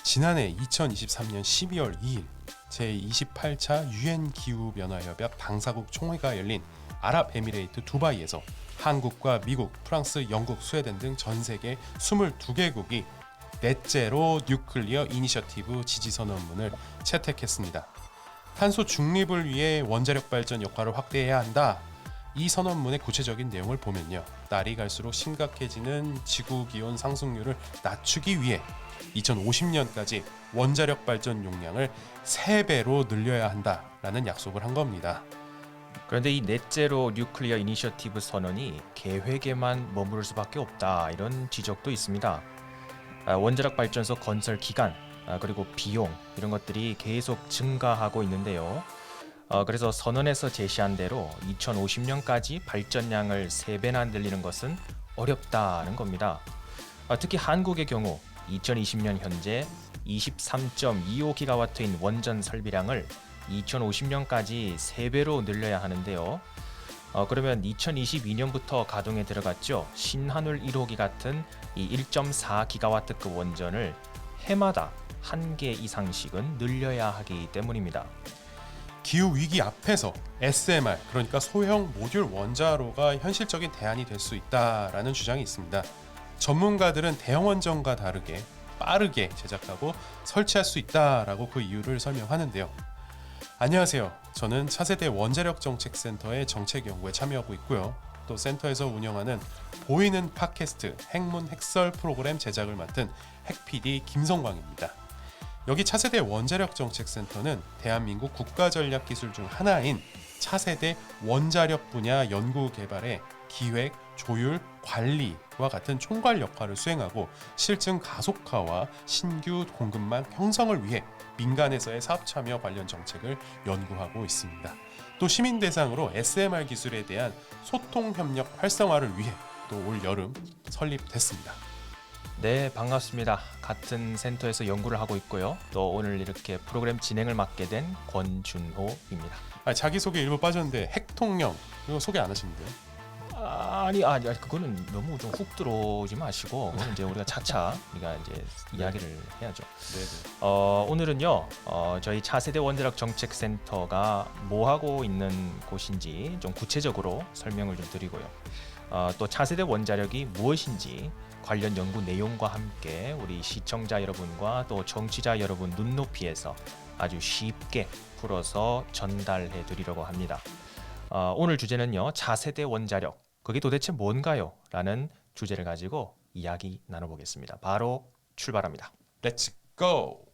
지난해 2023년 12월 2일 제28차 유엔 기후변화협약 당사국 총회가 열린 아랍에미레이트 두바이에서 한국과 미국, 프랑스, 영국, 스웨덴 등 전 세계 22개국이 넷제로 뉴클리어 이니셔티브 지지 선언문을 채택했습니다. 탄소 중립을 위해 원자력 발전 역할을 확대해야 한다. 이 선언문의 구체적인 내용을 보면요, 날이 갈수록 심각해지는 지구 기온 상승률을 낮추기 위해 2050년까지 원자력 발전 용량을 3배로 늘려야 한다라는 약속을 한 겁니다. 그런데 이 넷제로 뉴클리어 이니셔티브 선언이 계획에만 머무를 수밖에 없다, 이런 지적도 있습니다. 원자력 발전소 건설 기간, 그리고 비용, 이런 것들이 계속 증가하고 있는데요. 그래서 선언에서 제시한 대로 2050년까지 발전량을 3배나 늘리는 것은 어렵다는 겁니다. 특히 한국의 경우 2020년 현재 23.25기가와트인 원전 설비량을 2050년까지 3배로 늘려야 하는데요. 그러면 2022년부터 가동에 들어갔죠. 신한울 1호기 같은 이 1.4기가와트급 원전을 해마다 1개 이상씩은 늘려야 하기 때문입니다. 기후위기 앞에서 SMR, 그러니까 소형 모듈 원자로가 현실적인 대안이 될 수 있다라는 주장이 있습니다. 전문가들은 대형 원전과 다르게 빠르게 제작하고 설치할 수 있다라고 그 이유를 설명하는데요. 안녕하세요. 저는 차세대 원자력 정책센터의 정책 연구에 참여하고 있고요. 또 센터에서 운영하는 보이는 팟캐스트 핵문 핵설 프로그램 제작을 맡은 핵PD 김성광입니다. 여기 차세대 원자력 정책센터는 대한민국 국가전략기술 중 하나인 차세대 원자력 분야 연구 개발의 기획, 조율, 관리와 같은 총괄 역할을 수행하고 실증 가속화와 신규 공급망 형성을 위해 민간에서의 사업 참여 관련 정책을 연구하고 있습니다. 또 시민 대상으로 SMR 기술에 대한 소통 협력 활성화를 위해 또 올 여름 설립됐습니다. 네, 반갑습니다. 같은 센터에서 연구를 하고 있고요. 또 오늘 이렇게 프로그램 진행을 맡게 된 권준호입니다. 자기소개 일부 빠졌는데 핵통령 이거 소개 안 하시는데요? 아니, 그거는 너무 좀 훅 들어오지 마시고, 그건 이제 우리가 차차 우리가 이제 이야기를 해야죠. 네네. 오늘은요, 저희 차세대 원자력 정책센터가 뭐 하고 있는 곳인지 좀 구체적으로 설명을 좀 드리고요. 또 차세대 원자력이 무엇인지 관련 연구 내용과 함께 우리 시청자 여러분과 또 정치자 여러분 눈높이에서 아주 쉽게 풀어서 전달해 드리려고 합니다. 오늘 주제는요, 차세대 원자력, 그게 도대체 뭔가요? 라는 주제를 가지고 이야기 나눠보겠습니다. 바로 출발합니다. Let's go!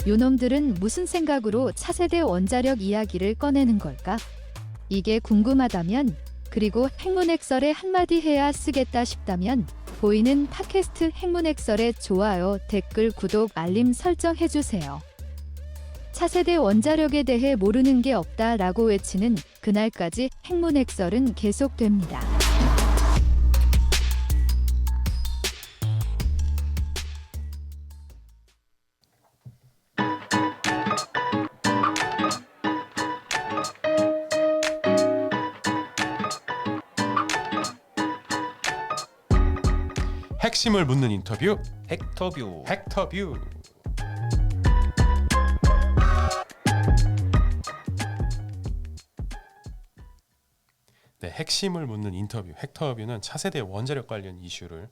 요놈들은 무슨 생각으로 차세대 원자력 이야기를 꺼내는 걸까? 이게 궁금하다면, 그리고 핵문핵설에 한마디 해야 쓰겠다 싶다면 보이는 팟캐스트 핵문핵설에 좋아요, 댓글, 구독, 알림 설정해주세요. 차세대 원자력에 대해 모르는 게 없다라고 외치는 그날까지 핵문핵설은 계속됩니다. 핵심을 묻는 인터뷰, 헥터뷰. 헥터뷰. 네, 핵심을 묻는 인터뷰, 헥터뷰는 차세대 원자력 관련 이슈를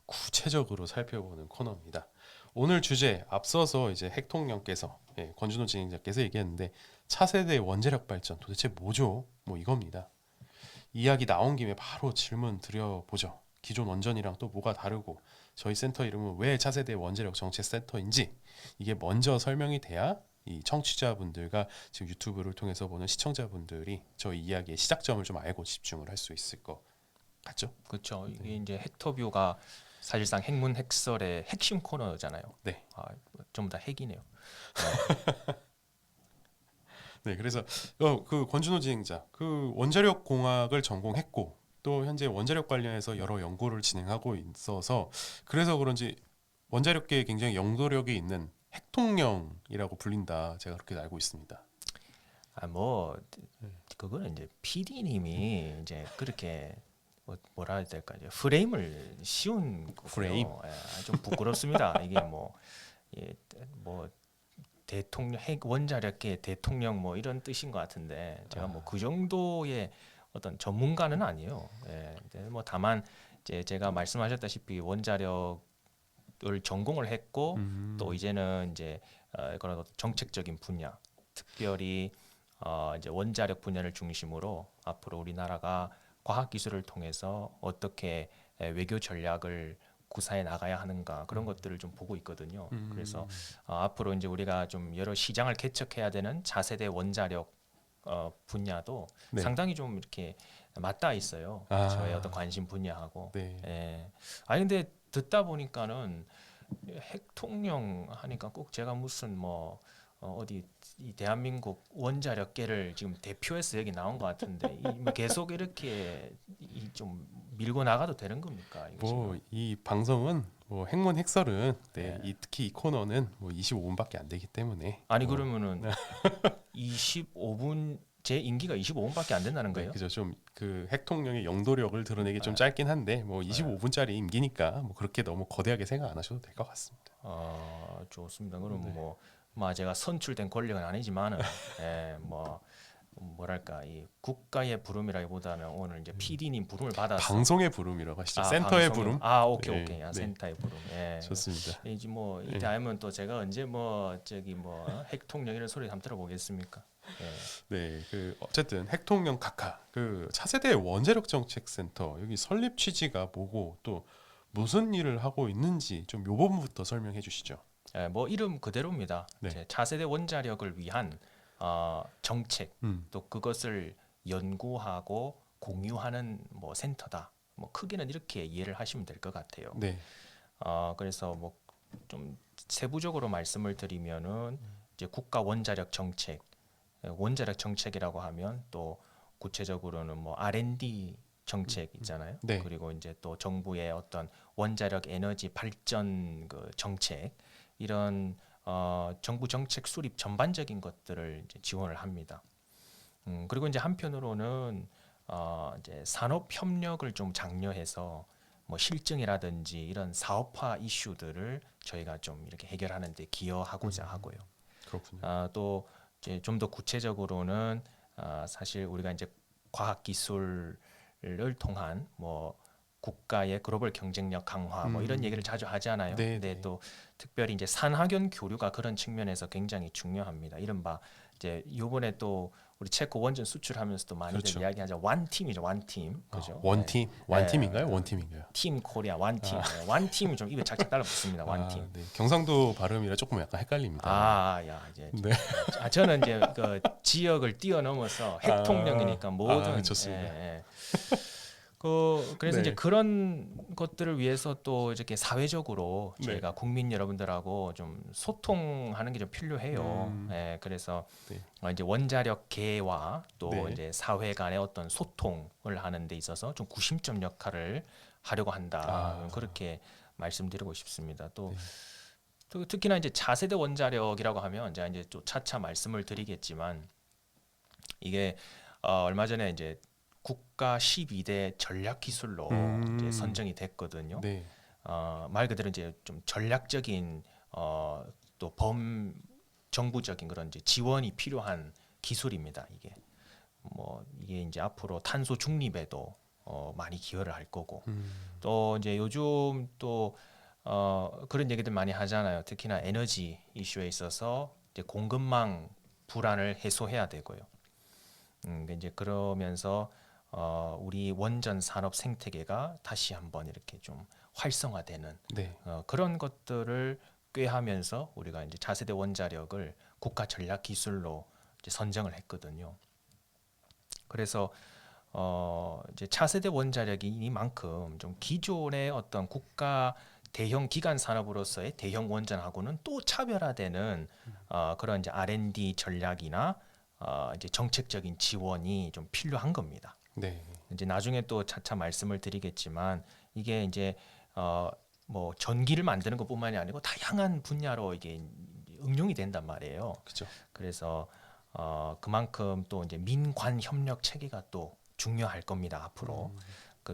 구체적으로 살펴보는 코너입니다. 오늘 주제 앞서서 이제 핵통령께서, 권준호 진행자께서 얘기했는데 차세대 원자력 발전 도대체 뭐죠? 뭐 이겁니다. 이야기 나온 김에 바로 질문 드려보죠. 기존 원전이랑 또 뭐가 다르고 저희 센터 이름은 왜 차세대 원자력 정책센터인지 이게 먼저 설명이 돼야 이 청취자분들과 지금 유튜브를 통해서 보는 시청자분들이 저희 이야기의 시작점을 좀 알고 집중을 할 수 있을 것 같죠? 그렇죠. 이게 이제 헥터뷰가 사실상 핵문 핵설의 핵심 코너잖아요. 네. 전부 다 핵이네요. 네, 그래서 그 권준호 진행자, 그 원자력 공학을 전공했고 또 현재 원자력 관련해서 여러 연구를 진행하고 있어서 그래서 그런지 원자력계에 굉장히 연구력이 있는 핵통령이라고 불린다. 제가 그렇게 알고 있습니다. 뭐 그거는 이제 PD님이 이제 그렇게 뭐라 해야 될까 이제 프레임을 씌운 거고요. 프레임? 좀 부끄럽습니다. 이게 뭐 대통령 핵 원자력계 대통령 뭐 이런 뜻인 것 같은데 제가 뭐 그 정도의 어떤 전문가는 아니에요. 근데 뭐 다만 이제 제가 말씀하셨다시피 원자력을 전공을 했고 또 이제는 이제 그런 어떤 정책적인 분야, 특별히 이제 원자력 분야를 중심으로 앞으로 우리나라가 과학 기술을 통해서 어떻게 외교 전략을 구사해 나가야 하는가 그런 것들을 좀 보고 있거든요. 그래서 앞으로 이제 우리가 좀 여러 시장을 개척해야 되는 차세대 원자력 분야도 네. 상당히 좀 이렇게 맞닿아 있어요. 저의 어떤 관심 분야하고. 네. 아니 근데 듣다 보니까는 핵통령 하니까 꼭 제가 무슨 뭐 어디 이 대한민국 원자력계를 지금 대표해서 여기 나온 것 같은데 뭐 계속 이렇게 좀 밀고 나가도 되는 겁니까? 이거 뭐 지금? 이 방송은 뭐 핵문 핵설은 네. 특히 이 코너는 뭐 25분밖에 안 되기 때문에 아니 뭐, 그러면은 25분 제 임기가 25분밖에 안 된다는 거예요? 그죠. 좀 그 핵통령의 영도력을 드러내기 좀 네. 짧긴 한데 뭐 25분짜리 임기니까 뭐 그렇게 너무 거대하게 생각 안 하셔도 될 것 같습니다. 좋습니다. 그럼 뭐 제가 선출된 권력은 아니지만은 뭐 뭐랄까 이 국가의 부름이라기보다는 오늘 이제 PD님 부름을 받아서 방송의 부름이라고 하시죠. 센터의 방송에- 부름. 오케이 네, 오케이. 네. 센터의 부름. 좋습니다. 이제 뭐 이때 알면 또 제가 언제 뭐 저기 뭐 핵통령 이런 소리 한번 들어보겠습니까? 네, 그 어쨌든 핵통령 각하 그 차세대 원자력 정책 센터 여기 설립 취지가 뭐고 또 무슨 일을 하고 있는지 좀 요 부분부터 설명해 주시죠. 뭐 이름 그대로입니다. 네. 이제 차세대 원자력을 위한 정책 또 그것을 연구하고 공유하는 뭐 센터다. 뭐 크게는 이렇게 이해를 하시면 될 것 같아요. 네, 그래서 뭐 좀 세부적으로 말씀을 드리면은 이제 국가 원자력 정책, 원자력 정책이라고 하면 또 구체적으로는 뭐 R&D 정책 있잖아요. 네. 그리고 이제 또 정부의 어떤 원자력 에너지 발전 그 정책 이런 정부 정책 수립 전반적인 것들을 이제 지원을 합니다. 그리고 이제 한편으로는 이제 산업 협력을 좀 장려해서 뭐 실증이라든지 이런 사업화 이슈들을 저희가 좀 이렇게 해결하는 데 기여하고자 하고요. 그렇군요. 또 이제 좀 더 구체적으로는 사실 우리가 이제 과학 기술을 통한 뭐 국가의 글로벌 경쟁력 강화 뭐 이런 얘기를 자주 하잖아요. 네, 근데 네. 또 특별히 이제 산학연 교류가 그런 측면에서 굉장히 중요합니다. 이른바 이제 요번에 또 우리 체코 원전 수출하면서도 많이들 그렇죠. 이야기하자 원팀이죠, 원팀. 그죠? 원팀, 네. 원팀인가요? 원팀인가요? 팀 코리아 원팀. 원팀이 좀 입에 착착 달라붙습니다. 원팀. 네. 경상도 발음이라 조금 약간 헷갈립니다. 야 이제 네. 저는 이제 그 지역을 뛰어넘어서 핵통령이니까 모든 좋습니다. 그래서 네. 이제 그런 것들을 위해서 또 이렇게 사회적으로 네. 저희가 국민 여러분들하고 좀 소통하는 게 좀 필요해요. 그래서 네. 이제 원자력계와 또 네. 이제 사회 간의 어떤 소통을 하는 데 있어서 좀 구심점 역할을 하려고 한다. 그렇게 말씀드리고 싶습니다. 또 특히나 이제 차세대 원자력이라고 하면 제가 이제 또 차차 말씀을 드리겠지만 이게 얼마 전에 이제 국가 12대 전략 기술로 이제 선정이 됐거든요. 네. 말 그대로 이제 좀 전략적인 또 정부적인 그런 이제 지원이 필요한 기술입니다. 이게 이제 앞으로 탄소 중립에도 많이 기여를 할 거고 또 이제 요즘 또 그런 얘기들 많이 하잖아요. 특히나 에너지 이슈에 있어서 이제 공급망 불안을 해소해야 되고요. 이제 그러면서 우리 원전 산업 생태계가 다시 한번 이렇게 좀 활성화되는 네. 그런 것들을 꾀하면서 우리가 이제 차세대 원자력을 국가 전략 기술로 이제 선정을 했거든요. 그래서 이제 차세대 원자력이 이만큼 좀 기존의 어떤 국가 대형 기간 산업으로서의 대형 원전하고는 또 차별화되는 그런 이제 R&D 전략이나 이제 정책적인 지원이 좀 필요한 겁니다. 네. 이제 나중에 또 차차 말씀을 드리겠지만 이게 이제 뭐 전기를 만드는 것뿐만이 아니고 다양한 분야로 이게 응용이 된단 말이에요. 그렇죠. 그래서 그만큼 또 이제 민관 협력 체계가 또 중요할 겁니다 앞으로.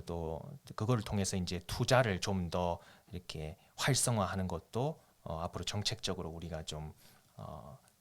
또 그거를 통해서 이제 투자를 좀 더 이렇게 활성화하는 것도 앞으로 정책적으로 우리가 좀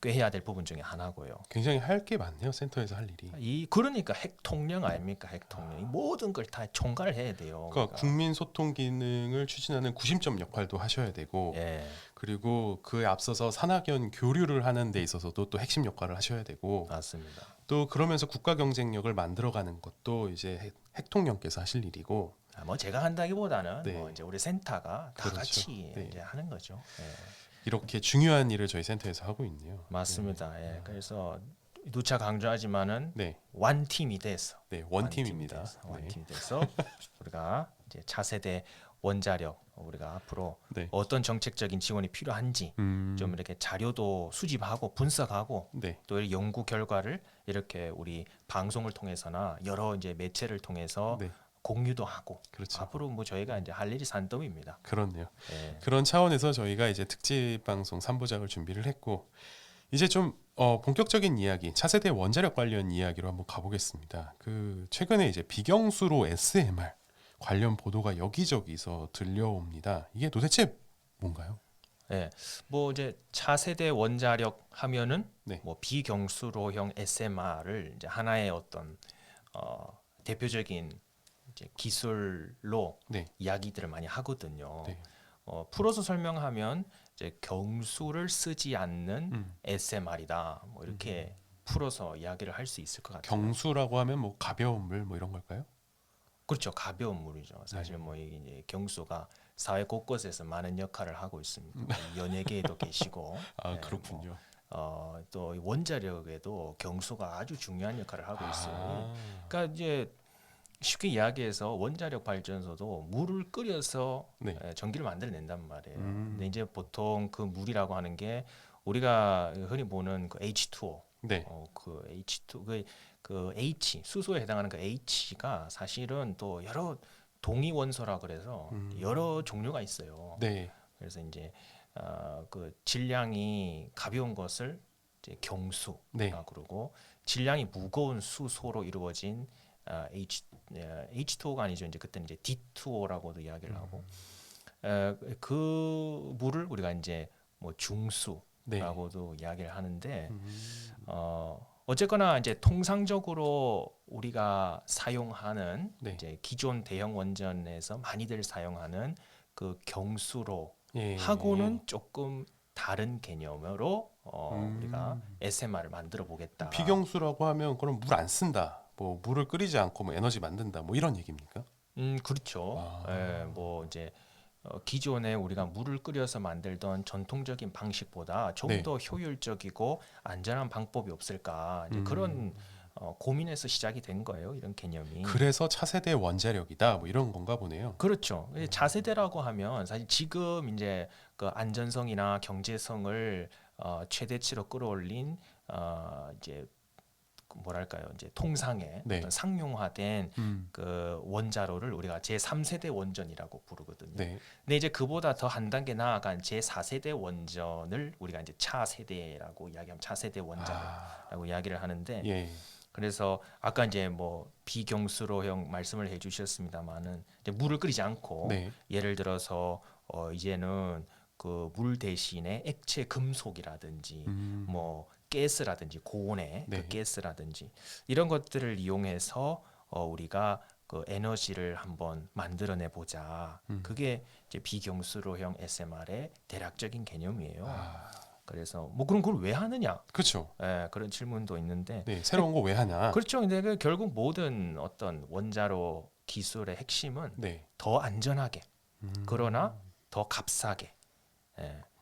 꾀해야 될 부분 중에 하나고요. 굉장히 할 게 많네요. 센터에서 할 일이. 그러니까 핵통령 아닙니까? 핵통령. 이 모든 걸 다 총괄 해야 돼요. 그러니까 국민 소통 기능을 추진하는 구심점 역할도 하셔야 되고, 예. 그리고 그에 앞서서 산학연 교류를 하는 데 있어서도 또 핵심 역할을 하셔야 되고, 맞습니다. 또 그러면서 국가 경쟁력을 만들어가는 것도 이제 핵통령께서 하실 일이고. 뭐 제가 한다기보다는 네. 뭐 이제 우리 센터가 다 그렇죠. 같이 네. 이제 하는 거죠. 예. 이렇게 중요한 일을 저희 센터에서 하고 있네요. 맞습니다. 예. 그래서 누차 강조하지만은 네, 원팀이 돼서 네, 원팀입니다. 원팀이 돼서 우리가 이제 차세대 원자력 우리가 앞으로 네. 어떤 정책적인 지원이 필요한지 좀 이렇게 자료도 수집하고 분석하고 네, 또 이 연구 결과를 이렇게 우리 방송을 통해서나 여러 이제 매체를 통해서 네, 공유도 하고 그렇죠. 앞으로 뭐 저희가 이제 할 일이 산더미입니다. 그렇네요. 예. 그런 차원에서 저희가 이제 특집 방송 3부작을 준비를 했고, 이제 좀 본격적인 이야기, 차세대 원자력 관련 이야기로 한번 가보겠습니다. 그 최근에 이제 비경수로 SMR 관련 보도가 여기저기서 들려옵니다. 이게 도대체 뭔가요? 예, 뭐 이제 차세대 원자력 하면은 네. 뭐 비경수로형 SMR을 이제 하나의 어떤 대표적인 이제 기술로 네. 이야기들을 많이 하거든요. 네. 풀어서 설명하면 이제 경수를 쓰지 않는 음. SMR이다. 뭐 이렇게 풀어서 이야기를 할 수 있을 것 같아요. 경수라고 하면 뭐 가벼운 물 뭐 이런 걸까요? 그렇죠. 가벼운 물이죠. 사실 네. 뭐 이제 경수가 사회 곳곳에서 많은 역할을 하고 있습니다. 연예계에도 계시고. 아, 네, 그렇군요. 또 원자력에도 경수가 아주 중요한 역할을 하고 있어요. 아, 그러니까 이제 쉽게 이야기해서 원자력 발전소도 물을 끓여서 네. 전기를 만들어낸단 말이에요. 음. 근데 이제 보통 그 물이라고 하는 게 우리가 흔히 보는 그 H2O, 네. 그 H2 그 H 수소에 해당하는 그 H가 사실은 또 여러 동위 원소라 그래서 여러 종류가 있어요. 네. 그래서 이제 그 질량이 가벼운 것을 이제 경수라고 네. 그러고 질량이 무거운 수소로 이루어진 H2O가 아니죠. 이제 그때는 이제 D2O라고도 이야기를 하고 그 물을 우리가 이제 뭐 중수라고도 이야기를 하는데 어쨌거나 이제 통상적으로 우리가 사용하는 네. 이제 기존 대형 원전에서 많이들 사용하는 그 경수로 예. 하고는 조금 다른 개념으로 음. 우리가 SMR을 만들어 보겠다. 비경수라고 하면 그럼 물 안 쓴다. 뭐 물을 끓이지 않고 뭐 에너지 만든다. 뭐 이런 얘기입니까? 그렇죠. 아. 예, 뭐 이제 기존에 우리가 물을 끓여서 만들던 전통적인 방식보다 좀 네. 더 효율적이고 안전한 방법이 없을까 이제 그런 고민에서 시작이 된 거예요. 이런 개념이. 그래서 차세대 원자력이다. 뭐 이런 건가 보네요. 그렇죠. 차세대라고 하면 사실 지금 이제 그 안전성이나 경제성을 최대치로 끌어올린 이제 뭐랄까요, 이제 통상의 네. 어떤 상용화된 음. 그 원자로를 우리가 제 3세대 원전이라고 부르거든요. 네. 근데 이제 그보다 더 한 단계 나아간 제 4세대 원전을 우리가 이제 차세대라고 이야기하면 차세대 원자로라고 이야기를 하는데 예. 그래서 아까 이제 뭐 비경수로형 말씀을 해주셨습니다만은 이제 물을 끓이지 않고 네. 예를 들어서 이제는 그 물 대신에 액체 금속이라든지 뭐 가스라든지 고온의 네. 그 가스라든지 이런 것들을 이용해서 우리가 그 에너지를 한번 만들어내 보자. 그게 이제 비경수로형 SMR의 대략적인 개념이에요. 그래서 뭐 그럼 그걸 왜 하느냐? 그렇죠. 그런 질문도 있는데 네. 새로운 거 왜 하냐? 그렇죠. 근데 그 결국 모든 어떤 원자로 기술의 핵심은 네. 더 안전하게 그러나 더 값싸게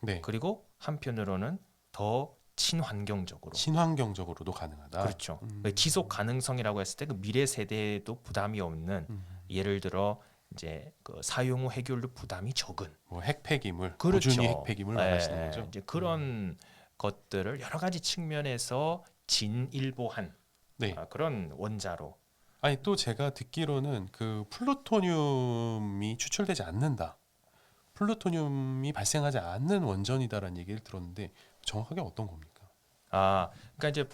네. 그리고 한편으로는 더 친환경적으로 친환경적으로도 가능하다. 그렇죠. 지속 가능성이라고 했을 때 그 미래 세대에도 부담이 없는 예를 들어 이제 그 사용 후 해결도 부담이 적은 뭐 핵폐기물, 그렇죠. 꾸준히 핵폐기물 말하시는 거죠. 이제 그런 것들을 여러 가지 측면에서 진일보한 네. 그런 원자로 아니 또 제가 듣기로는 그 플루토늄이 추출되지 않는다. 플루토늄이 발생하지 않는 원전이다라는 얘기를 들었는데 정확하게 어떤 겁니까? 그러니까 이제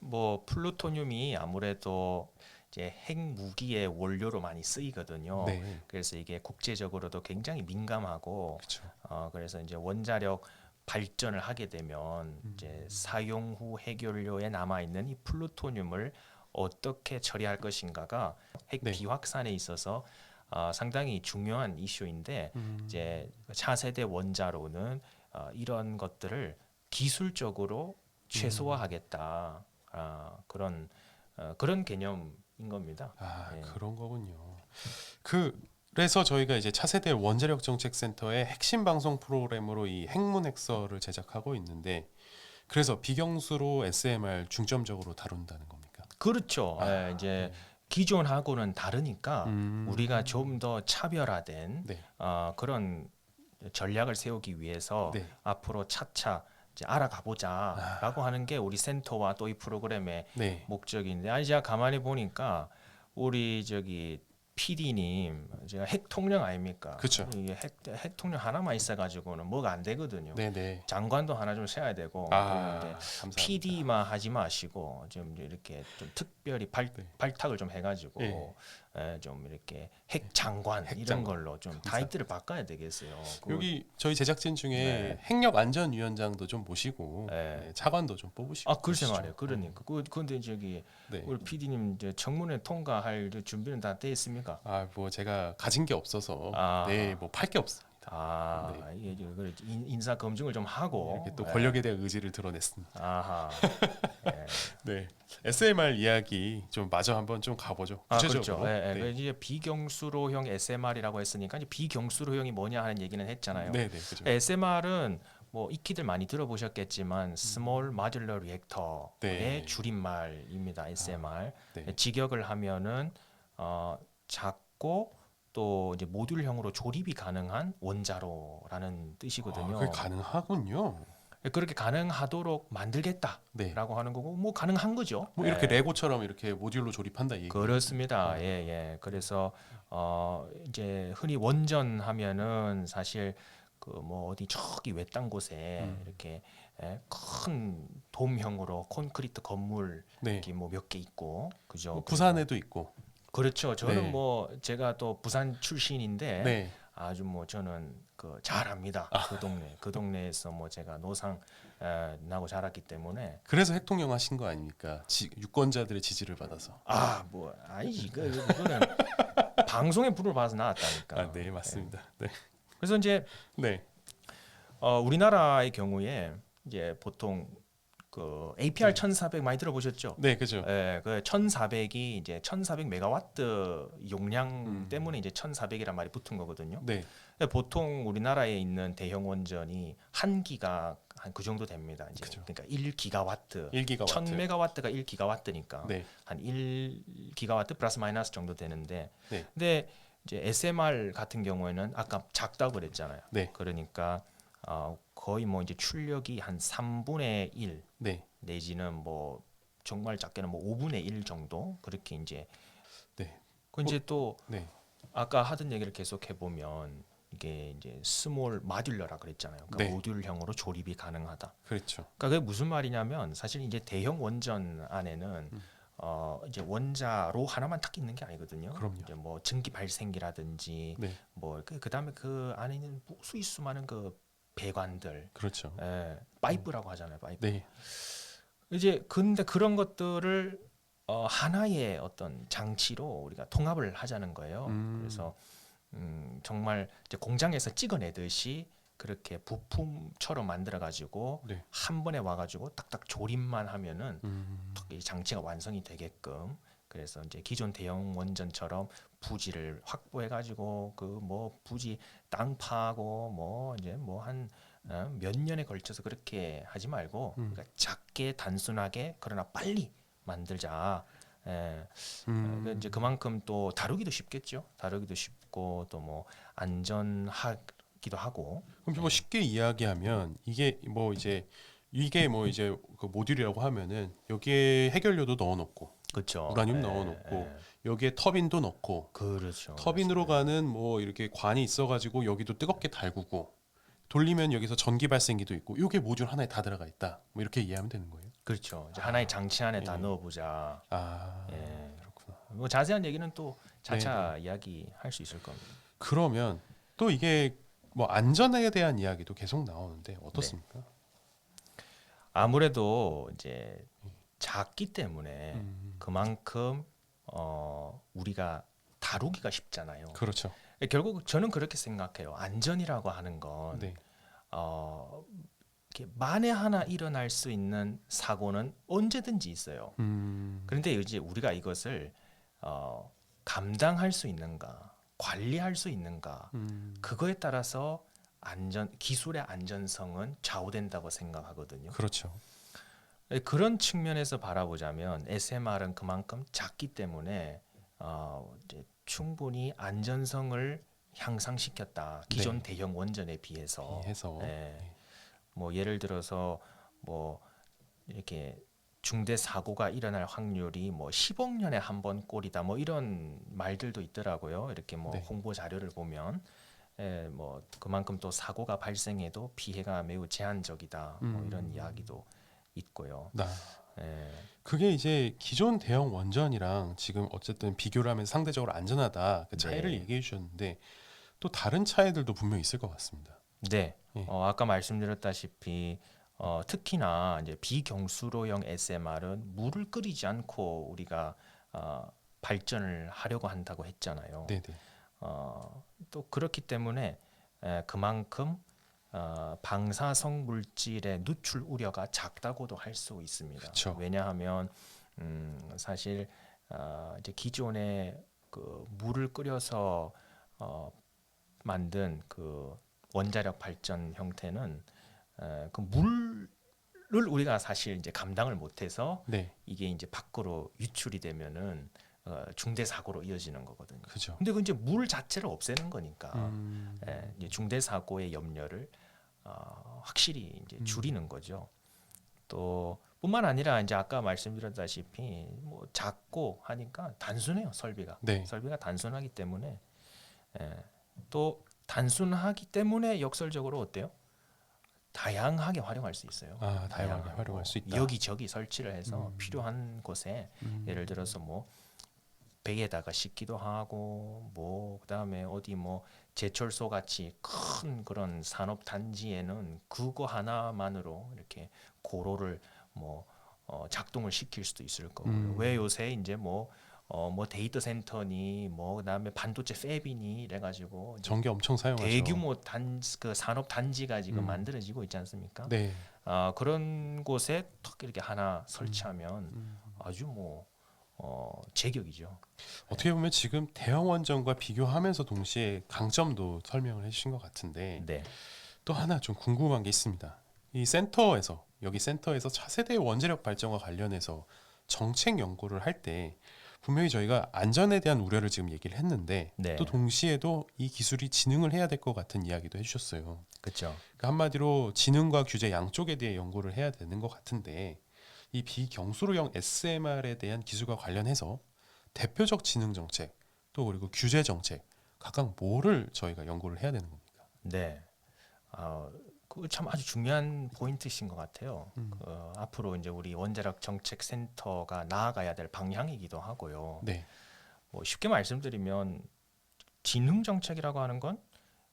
뭐 플루토늄이 아무래도 이제 핵 무기의 원료로 많이 쓰이거든요. 네. 그래서 이게 국제적으로도 굉장히 민감하고 그렇죠. 그래서 이제 원자력 발전을 하게 되면 이제 사용 후 핵연료에 남아 있는 이 플루토늄을 어떻게 처리할 것인가가 핵 네. 비확산에 있어서 상당히 중요한 이슈인데 이제 차세대 원자로는 이런 것들을 기술적으로 최소화하겠다 그런 개념인 겁니다. 네. 그런 거군요. 그래서 저희가 이제 차세대 원자력 정책 센터의 핵심 방송 프로그램으로 이 핵문핵서를 제작하고 있는데 그래서 비경수로 SMR 중점적으로 다룬다는 겁니까? 그렇죠. 이제 네. 기존하고는 다르니까 우리가 좀 더 차별화된 네. 그런 전략을 세우기 위해서 네. 앞으로 차차 이제 알아가보자라고 하는 게 우리 센터와 또 이 프로그램의 네. 목적인데 제가 가만히 보니까 우리 저기 PD님 제가 핵 통령 아닙니까? 그쵸. 이게 핵 통령 하나만 있어가지고는 뭐가 안 되거든요. 네네. 장관도 하나 좀 세야 되고 그런데 감사합니다. PD만 하지 마시고 좀 이렇게 좀 특별히 발탁을 좀 해가지고 네. 좀 이렇게 핵 장관 핵 이런 장관. 걸로 좀 타이틀을 바꿔야 되겠어요. 여기 저희 제작진 중에 네. 핵력안전위원장도 좀 모시고 네. 네, 차관도 좀 뽑으시고 글쎄 그러시죠. 말이에요. 그러니까 근데 저기 네. 우리 PD님 이제 청문회 통과할 준비는 다 돼 있습니까? 뭐 제가 가진 게 없어서 네, 뭐 팔 게 없습니다. 이게 인사 검증을 좀 하고 이렇게 또 권력에 대한 의지를 드러냈습니다. 아하. 네. SMR 이야기 좀 마저 한번 좀 가보죠. 구체적으로. 그렇죠. 네. 이제 비경수로형 SMR이라고 했으니까 이제 비경수로형이 뭐냐 하는 얘기는 했잖아요. 네, 네, 그죠. SMR은 뭐 익히들 많이 들어보셨겠지만 스몰 마듈러 리액터의 네. 줄임말입니다. SMR. 네. 직역을 하면은 작고 또 이제 모듈형으로 조립이 가능한 원자로라는 뜻이거든요. 그게 가능하군요. 그렇게 가능하도록 만들겠다라고 네. 하는 거고 뭐 가능한 거죠. 뭐 이렇게 레고처럼 이렇게 모듈로 조립한다 이 얘기. 그렇습니다. 예. 그래서 이제 흔히 원전하면은 사실 그 뭐 어디 저기 외딴 곳에 이렇게 큰 돔형으로 콘크리트 건물 네. 이렇게 뭐 몇 개 있고 그죠. 뭐 부산에도 있고. 그렇죠. 저는 네. 뭐 제가 또 부산 출신인데 네. 아주 뭐 저는 그 잘합니다. 그 동네에서 뭐 제가 노상 나고 자랐기 때문에 그래서 핵통령 하신 거 아닙니까? 유권자들의 지지를 받아서. 뭐 아니지 그거는 방송에 불을 받아서 나왔다니까. 네, 맞습니다. 네. 그래서 이제 네. 우리나라의 경우에 이제 보통 그 APR 1400 많이 들어보셨죠? 네, 그죠. 그 1400이 이제 1400 메가와트 용량 때문에 이제 1400이란 말이 붙은 거거든요. 네. 보통 우리나라에 있는 대형 원전이 한 기가 한 그 정도 됩니다. 이제 그죠. 그러니까 1기가와트. 1기가와트. 1000메가와트가 1기가와트니까 네. 한 1기가와트 플러스 마이너스 정도 되는데 네. 근데 이제 SMR 같은 경우에는 아까 작다고 그랬잖아요. 네. 그러니까 거의 뭐 이제 출력이 한 3분의 1 네. 내지는 뭐 정말 작게는 뭐 5분의 1 정도 그렇게 이제 네. 그 이제 또 네. 아까 하던 얘기를 계속 해보면 이게 이제 스몰 마듈러라 그랬잖아요. 그러니까 네. 모듈형으로 조립이 가능하다. 그렇죠. 그러니까 그게 무슨 말이냐면 사실 이제 대형 원전 안에는 이제 원자로 하나만 딱 있는 게 아니거든요. 그럼요. 이제 뭐 증기 발생기라든지 네. 뭐 그다음에 그 안에 있는 수많은 그 배관들, 그렇죠. 파이프라고 하잖아요. 파이프. 네. 이제 근데 그런 것들을 하나의 어떤 장치로 우리가 통합을 하자는 거예요. 그래서 정말 이제 공장에서 찍어내듯이 그렇게 부품처럼 만들어 가지고 네. 한 번에 와 가지고 딱딱 조립만 하면은 음. 이 장치가 완성이 되게끔 그래서 이제 기존 대형 원전처럼 부지를 확보해 가지고 그 뭐 부지 땅 파고 뭐 이제 뭐 한 몇 년에 걸쳐서 그렇게 하지 말고 그러니까 작게 단순하게 그러나 빨리 만들자. 이제 그만큼 또 다루기도 쉽겠죠. 다루기도 쉽고 또 뭐 안전하기도 하고. 그럼 뭐 쉽게 이야기하면 이게 뭐 이제 그 모듈이라고 하면은 여기에 해결료도 넣어놓고 그렇죠. 우라늄 넣어놓고 여기에 터빈도 넣고 그렇죠. 터빈으로 가는 뭐 이렇게 관이 있어가지고 여기도 뜨겁게 달구고 돌리면 여기서 전기 발생기도 있고 이게 모듈 하나에 다 들어가 있다. 뭐 이렇게 이해하면 되는 거예요. 그렇죠. 이제 하나의 장치 안에 다 예. 넣어보자. 아, 예. 그렇구나. 뭐 자세한 얘기는 또 차차 이야기할 수 있을 겁니다. 그러면 또 이게 뭐 안전에 대한 이야기도 계속 나오는데 어떻습니까? 아무래도 이제 작기 때문에 음, 그만큼 우리가 다루기가 쉽잖아요. 그렇죠. 결국 저는 그렇게 생각해요. 안전이라고 하는 건 네. 어, 이렇게 만에 하나 일어날 수 있는 사고는 언제든지 있어요. 그런데 이제 우리가 이것을 감당할 수 있는가, 관리할 수 있는가, 그거에 따라서 기술의 안전성은 좌우된다고 생각하거든요. 그렇죠. 그런 측면에서 바라보자면 SMR은 그만큼 작기 때문에 이제 충분히 안전성을 향상시켰다. 기존 네. 대형 원전에 비해서. 해서 예. 뭐 예를 들어서 뭐 이렇게 중대 사고가 일어날 확률이 뭐 10억 년에 한 번 꼴이다. 뭐 이런 말들도 있더라고요. 이렇게 뭐 네. 홍보 자료를 보면 뭐 그만큼 또 사고가 발생해도 피해가 매우 제한적이다. 뭐 이런 이야기도 있고요. 나 예. 그게 이제 기존 대형 원전이랑 지금 어쨌든 비교를 하면 상대적으로 안전하다 그 차이를 네. 얘기해 주셨는데 또 다른 차이들도 분명히 있을 것 같습니다. 네. 예. 아까 말씀드렸다시피 특히나 이제 비경수로형 SMR은 물을 끓이지 않고 우리가 발전을 하려고 한다고 했잖아요. 네네. 또 그렇기 때문에 그만큼 방사성 물질의 누출 우려가 작다고도 할 수 있습니다. 그쵸. 왜냐하면 사실 이제 기존에 그 물을 끓여서 만든 그 원자력 발전 형태는 그 물을 우리가 사실 이제 감당을 못해서 네. 이게 이제 밖으로 유출이 되면은 중대 사고로 이어지는 거거든요. 그죠. 근데 그 이제 물 자체를 없애는 거니까 음, 이제 중대 사고의 염려를 확실히 이제 줄이는 거죠. 또 뿐만 아니라 이제 아까 말씀드렸다시피 뭐 작고 하니까 단순해요. 설비가 네. 단순하기 때문에 또 단순하기 때문에 역설적으로 어때요? 다양하게 활용할 수 있어요. 아, 다양하게 다양하고 활용할 수 있다. 여기저기 설치를 해서 필요한 곳에 예를 들어서 뭐 베개에다가 싣기도 하고 뭐 그다음에 어디 뭐 제철소 같이 큰 그런 산업 단지에는 그거 하나만으로 이렇게 고로를 뭐 작동을 시킬 수도 있을 거고요. 왜 요새 이제 뭐 데이터 센터니 뭐 그다음에 반도체 팹이니 이래가지고 전기 엄청 사용하죠. 대규모 그 산업 단지가 지금 만들어지고 있지 않습니까? 네. 그런 곳에 턱 이렇게 하나 설치하면 아주 뭐 제격이죠. 어떻게 보면 지금 대형 원전과 비교하면서 동시에 강점도 설명을 해주신 것 같은데 네, 또 하나 좀 궁금한 게 있습니다. 이 센터에서 여기 센터에서 차세대 원자력 발전과 관련해서 정책 연구를 할 때 분명히 저희가 안전에 대한 우려를 지금 얘기를 했는데 네. 또 동시에도 이 기술이 진흥을 해야 될 것 같은 이야기도 해주셨어요. 그렇죠. 그러니까 한마디로 진흥과 규제 양쪽에 대해 연구를 해야 되는 것 같은데 이 비경수로형 SMR에 대한 기술과 관련해서 대표적 진흥 정책 또 그리고 규제 정책 각각 뭐를 저희가 연구를 해야 되는 겁니까? 네, 그 참 아주 중요한 포인트이신 것 같아요. 앞으로 이제 우리 원자력 정책 센터가 나아가야 될 방향이기도 하고요. 네, 뭐 쉽게 말씀드리면 진흥 정책이라고 하는 건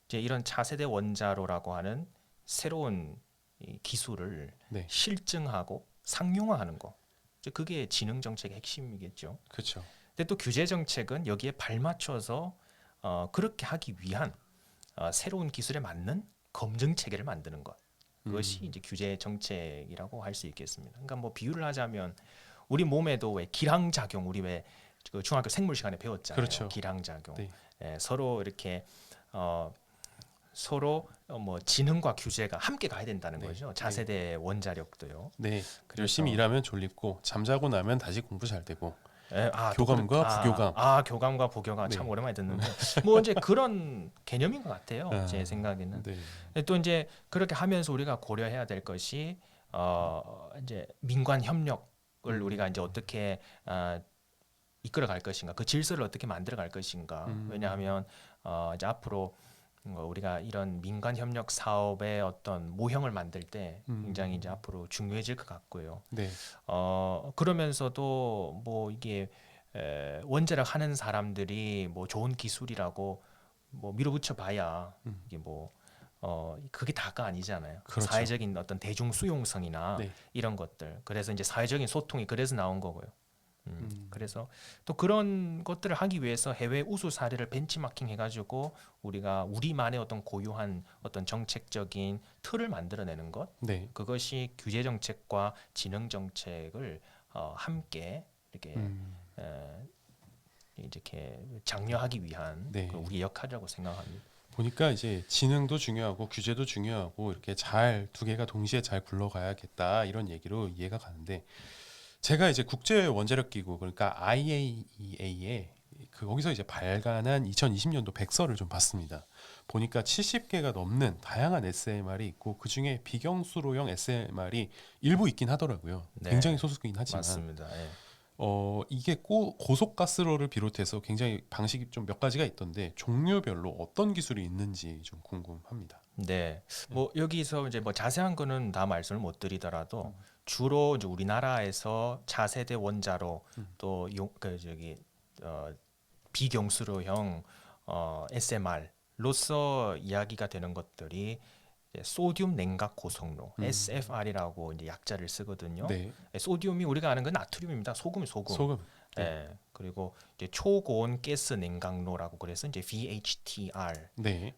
이제 이런 차세대 원자로라고 하는 새로운 이 기술을 네, 실증하고 상용화하는 거. 이제 그게 진흥 정책의 핵심이겠죠. 그렇죠. 근데 또 규제 정책은 여기에 발맞춰서 그렇게 하기 위한 새로운 기술에 맞는 검증 체계를 만드는 것. 그것이 이제 규제 정책이라고 할 수 있겠습니다. 그러니까 뭐 비유를 하자면 우리 몸에도 왜 기랑 작용 우리 왜 그 중학교 생물 시간에 배웠잖아요. 그렇죠. 기랑 작용. 네. 서로 이렇게 서로 뭐 지능과 규제가 함께 가야 된다는 네. 거죠. 차세대 원자력도요. 네, 그래서- 열심히 일하면 졸립고 잠자고 나면 다시 공부 잘 되고 또 교감과 부교감. 교감과 부교감 참 네. 오랜만에 듣는데 뭐 이제 그런 개념인 것 같아요. 아, 제 생각에는. 네, 또 이제 그렇게 하면서 우리가 고려해야 될 것이 이제 민관 협력을 우리가 이제 어떻게 이끌어 갈 것인가, 그 질서를 어떻게 만들어 갈 것인가. 왜냐하면 이제 앞으로 우리가 이런 민간 협력 사업의 어떤 모형을 만들 때 굉장히 이제 앞으로 중요해질 것 같고요. 네. 그러면서도 뭐 이게 원자력 하는 사람들이 뭐 좋은 기술이라고 뭐 밀어붙여 봐야 이게 뭐 그게 다가 아니잖아요. 그렇죠. 사회적인 어떤 대중 수용성이나 네. 이런 것들. 그래서 이제 사회적인 소통이 그래서 나온 거고요. 그래서 또 그런 것들을 하기 위해서 해외 우수 사례를 벤치마킹 해가지고 우리가 우리만의 어떤 고유한 어떤 정책적인 틀을 만들어내는 것, 네. 그것이 규제 정책과 지능 정책을 함께 이렇게 이렇게 장려하기 위한 네. 그 우리의 역할이라고 생각합니다. 보니까 이제 지능도 중요하고 규제도 중요하고 이렇게 잘 두 개가 동시에 잘 굴러가야겠다 이런 얘기로 이해가 가는데 제가 이제 국제 원자력 기구 그러니까 IAEA에 거기서 이제 발간한 2020년도 백서를 좀 봤습니다. 보니까 70개가 넘는 다양한 SMR이 있고 그 중에 비경수로형 SMR이 일부 있긴 하더라고요. 네. 굉장히 소수긴 하지만 맞습니다. 예. 이게 고속가스로를 비롯해서 굉장히 방식이 좀 몇 가지가 있던데 종류별로 어떤 기술이 있는지 좀 궁금합니다. 네, 뭐 여기서 이제 뭐 자세한 거는 다 말씀을 못 드리더라도 주로 이제 우리나라에서 차세대 원자로 또그 저기 비경수로형 SMR로서 이야기가 되는 것들이 이제 소듐 냉각 고속로 SFR이라고 이제 약자를 쓰거든요. 네. 소듐이 우리가 아는 건 나트륨입니다. 소금. 소금. 예. 그리고 이제 초고온 가스 냉각로라고 그래서 이제 VHTR. 네.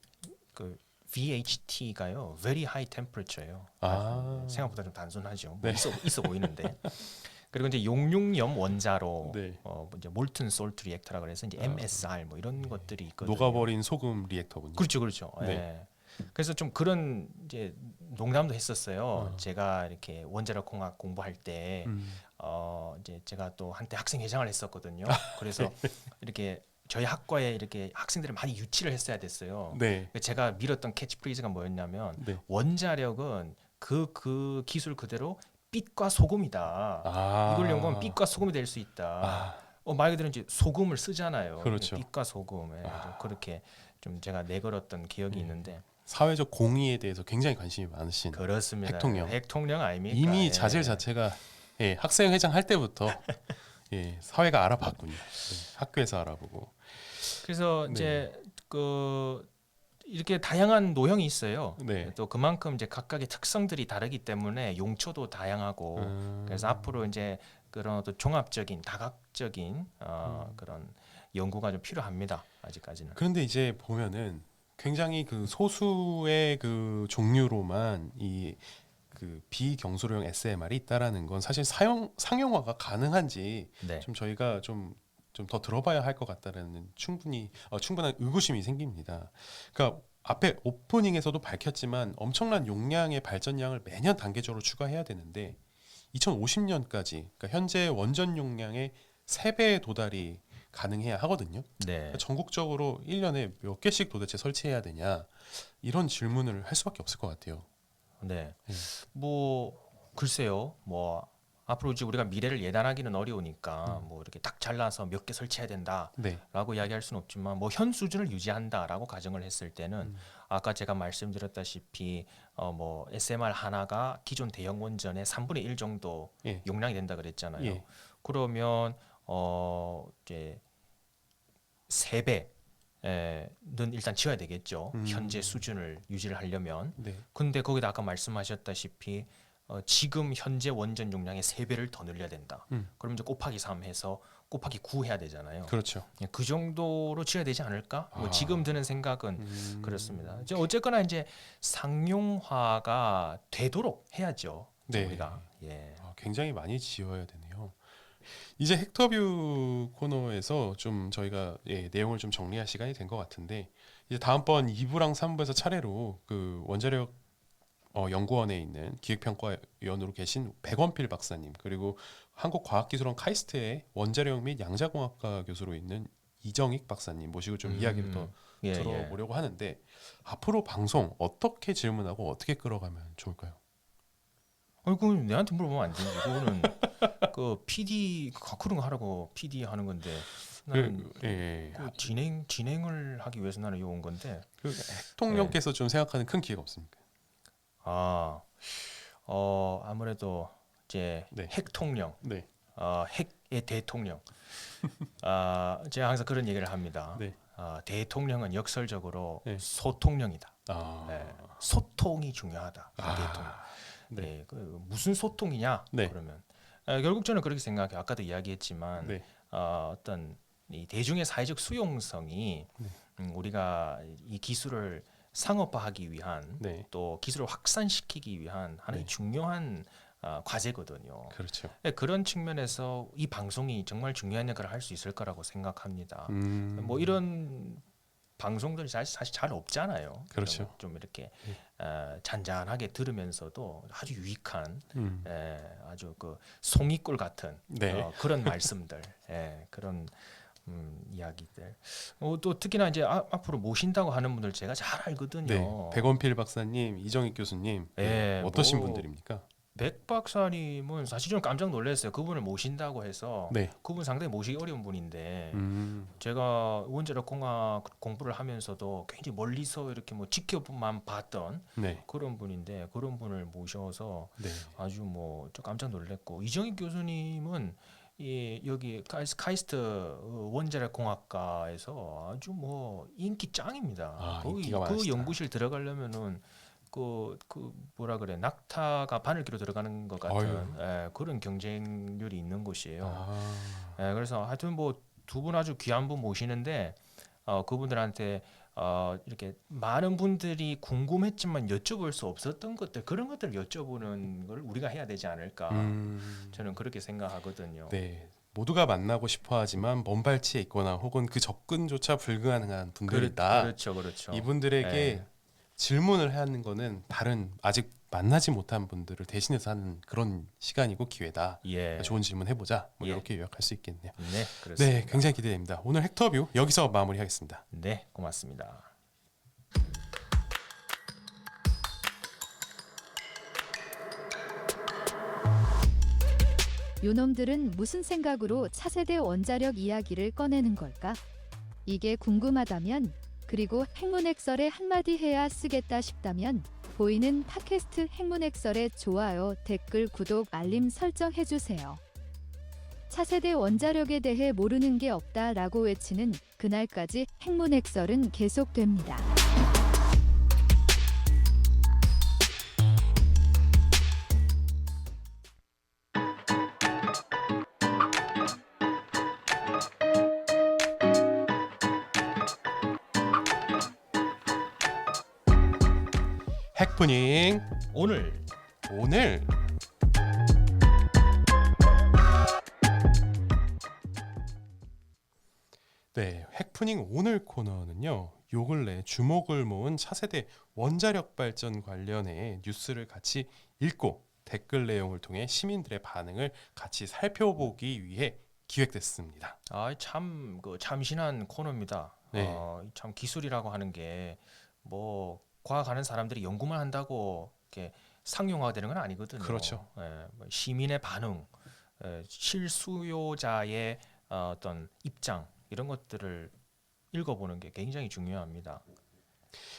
그 VHT가요, very high temperature예요. 생각보다 좀 단순하죠. 뭐 네. 있어 보이는데. 그리고 이제 용융염 원자로 네. 뭐 이제 몰튼 솔트 리액터라 그래서 이제 MSR 뭐 이런 것들이 있거든요. 녹아버린 소금 리액터군요. 그렇죠. 네. 예. 그래서 좀 그런 이제 농담도 했었어요. 제가 이렇게 원자력 공학 공부할 때 이제 제가 또 한때 학생 회장을 했었거든요. 그래서 이렇게 저희 학과에 이렇게 학생들을 많이 유치를 했어야 됐어요. 네. 제가 밀었던 캐치프레이즈가 뭐였냐면 네. 원자력은 그 기술 그대로 빛과 소금이다. 이걸 연구하면 빛과 소금이 될 수 있다. 말 그대로 이제 소금을 쓰잖아요. 그렇죠. 빛과 소금에 그렇게 좀 제가 내걸었던 기억이 있는데 사회적 공의에 대해서 굉장히 관심이 많으신 그렇습니다. 핵통령 아닙니까? 이미 예. 자질 자체가 학생회장 할 때부터 사회가 알아봤군요. 학교에서 알아보고. 그래서 네. 이제 이렇게 다양한 노형이 있어요. 네. 또 그만큼 이제 각각의 특성들이 다르기 때문에 용처도 다양하고 그래서 앞으로 이제 그런 어떤 종합적인 다각적인 그런 연구가 좀 필요합니다. 아직까지는. 그런데 이제 보면은 굉장히 그 소수의 그 종류로만 이 그 비경수로형 SMR이 있다라는 건 사실 상용화가 가능한지 네. 좀 저희가 좀 더 들어봐야 할 것 같다라는 충분한 의구심이 생깁니다. 그러니까 앞에 오프닝에서도 밝혔지만 엄청난 용량의 발전량을 매년 단계적으로 추가해야 되는데 2050년까지 그러니까 현재 원전 용량의 3배에 도달이 가능해야 하거든요. 네. 그러니까 전국적으로 1년에 몇 개씩 도대체 설치해야 되냐 이런 질문을 할 수밖에 없을 것 같아요. 네. 뭐 글쎄요. 뭐 앞으로 이제 우리가 미래를 예단하기는 어려우니까 뭐 이렇게 딱 잘라서 몇 개 설치해야 된다라고 네. 이야기할 수는 없지만 뭐 현 수준을 유지한다라고 가정을 했을 때는 아까 제가 말씀드렸다시피 뭐 SMR 하나가 기존 대형 원전의 3분의 1 정도 예. 용량이 된다 그랬잖아요. 예. 그러면 이제 3배는 일단 지어야 되겠죠. 현재 수준을 유지를 하려면. 네. 근데 거기다 아까 말씀하셨다시피 지금 현재 원전 용량의 3배를 더 늘려야 된다. 그럼 이제 곱하기 3 해서 곱하기 9 해야 되잖아요. 그렇죠. 그 정도로 지어야 되지 않을까? 뭐 지금 드는 생각은 그렇습니다. 이제 어쨌거나 이제 상용화가 되도록 해야죠. 네. 우리가. 예. 굉장히 많이 지어야 되네요. 이제 헥터뷰 코너에서 좀 저희가 내용을 좀 정리할 시간이 된 것 같은데 이제 다음번 2부랑 3부에서 차례로 그 원자력 연구원에 있는 기획평가위원으로 계신 백원필 박사님 그리고 한국과학기술원 카이스트의 원자력 및 양자공학과 교수로 있는 이정익 박사님 모시고 좀 이야기를 더 들어보려고 하는데 앞으로 방송 어떻게 질문하고 어떻게 끌어가면 좋을까요? 아이고 내한테 물어보면 안 되지. 이거는 그 PD 그런 거 하라고 PD 하는 건데 나는 예. 그 진행을 하기 위해서 나는 요 온 건데. 그 대통령께서 좀 생각하는 큰 기회가 없습니까? 아무래도 이제 네. 핵통령, 네. 핵의 대통령. 제가 항상 그런 얘기를 합니다. 네. 대통령은 역설적으로 네. 소통령이다. 아. 소통이 중요하다. 대통령. 네. 네, 무슨 소통이냐? 네. 그러면 결국 저는 그렇게 생각해요. 아까도 이야기했지만 네. 어떤 이 대중의 사회적 수용성이 네. 우리가 이 기술을 상업화하기 위한 네. 또 기술을 확산시키기 위한 하나의 네. 중요한 과제거든요. 그렇죠. 그런 측면에서 이 방송이 정말 중요한 역할을 할 수 있을 거라고 생각합니다. 뭐 뭐 이런 방송들이 사실 잘 없잖아요. 그렇죠. 좀 이렇게 잔잔하게 들으면서도 아주 유익한 아주 그 송이꿀 같은 네. 그런 말씀들, 그런 이야기들. 또 특히나 이제 앞으로 모신다고 하는 분들 제가 잘 알거든요. 네. 백원필 박사님, 이정익 교수님 어떠신 뭐 분들입니까? 백 박사님은 사실 좀 깜짝 놀랐어요. 그분을 모신다고 해서 네. 그분 상당히 모시기 어려운 분인데 음. 제가 원자력 공학 공부를 하면서도 굉장히 멀리서 이렇게 뭐 지켜만 봤던 네. 그런 분인데 그런 분을 모셔서 네. 아주 뭐 좀 깜짝 놀랐고 이정익 교수님은 여기 카이스트 원자력 공학과에서 아주 뭐 인기 짱입니다. 거기 인기가 그 많으시다. 연구실 들어가려면은 그 뭐라 그래 낙타가 바늘기로 들어가는 것 같은 그런 경쟁률이 있는 곳이에요. 그래서 하여튼 뭐 두 분 아주 귀한 분 모시는데 그분들한테 이렇게 많은 분들이 궁금했지만 여쭤볼 수 없었던 것들 그런 것들을 여쭤보는 걸 우리가 해야 되지 않을까 저는 그렇게 생각하거든요. 네. 모두가 만나고 싶어하지만 먼 발치에 있거나 혹은 그 접근조차 불가능한 분들이다. 그렇죠. 이분들에게 질문을 하는 거는 다른 아직 만나지 못한 분들을 대신해서 하는 그런 시간이고 기회다. 좋은 질문 해보자. 뭐 이렇게 요약할 수 있겠네요. 네, 그렇습니다. 네, 굉장히 기대됩니다. 오늘 헥터뷰 여기서 마무리하겠습니다. 네, 고맙습니다. 요놈들은 무슨 생각으로 차세대 원자력 이야기를 꺼내는 걸까? 이게 궁금하다면 그리고 핵문핵설에 한마디 해야 쓰겠다 싶다면 보이는 팟캐스트 핵문핵설에 좋아요, 댓글, 구독, 알림 설정 해주세요. 차세대 원자력에 대해 모르는 게 없다라고 외치는 그날까지 핵문핵설은 계속됩니다. 핵프닝 오늘 네, 핵프닝 오늘 코너는요. 요 근래 주목을 모은 차세대 원자력 발전 관련해 뉴스를 같이 읽고 댓글 내용을 통해 시민들의 반응을 같이 살펴보기 위해 기획됐습니다. 참 참신한 코너입니다. 네. 참 기술이라고 하는 게 뭐 과학하는 사람들이 연구만 한다고 이렇게 상용화되는 건 아니거든요. 그렇죠. 뭐 시민의 반응, 실수요자의 어떤 입장 이런 것들을 읽어보는 게 굉장히 중요합니다.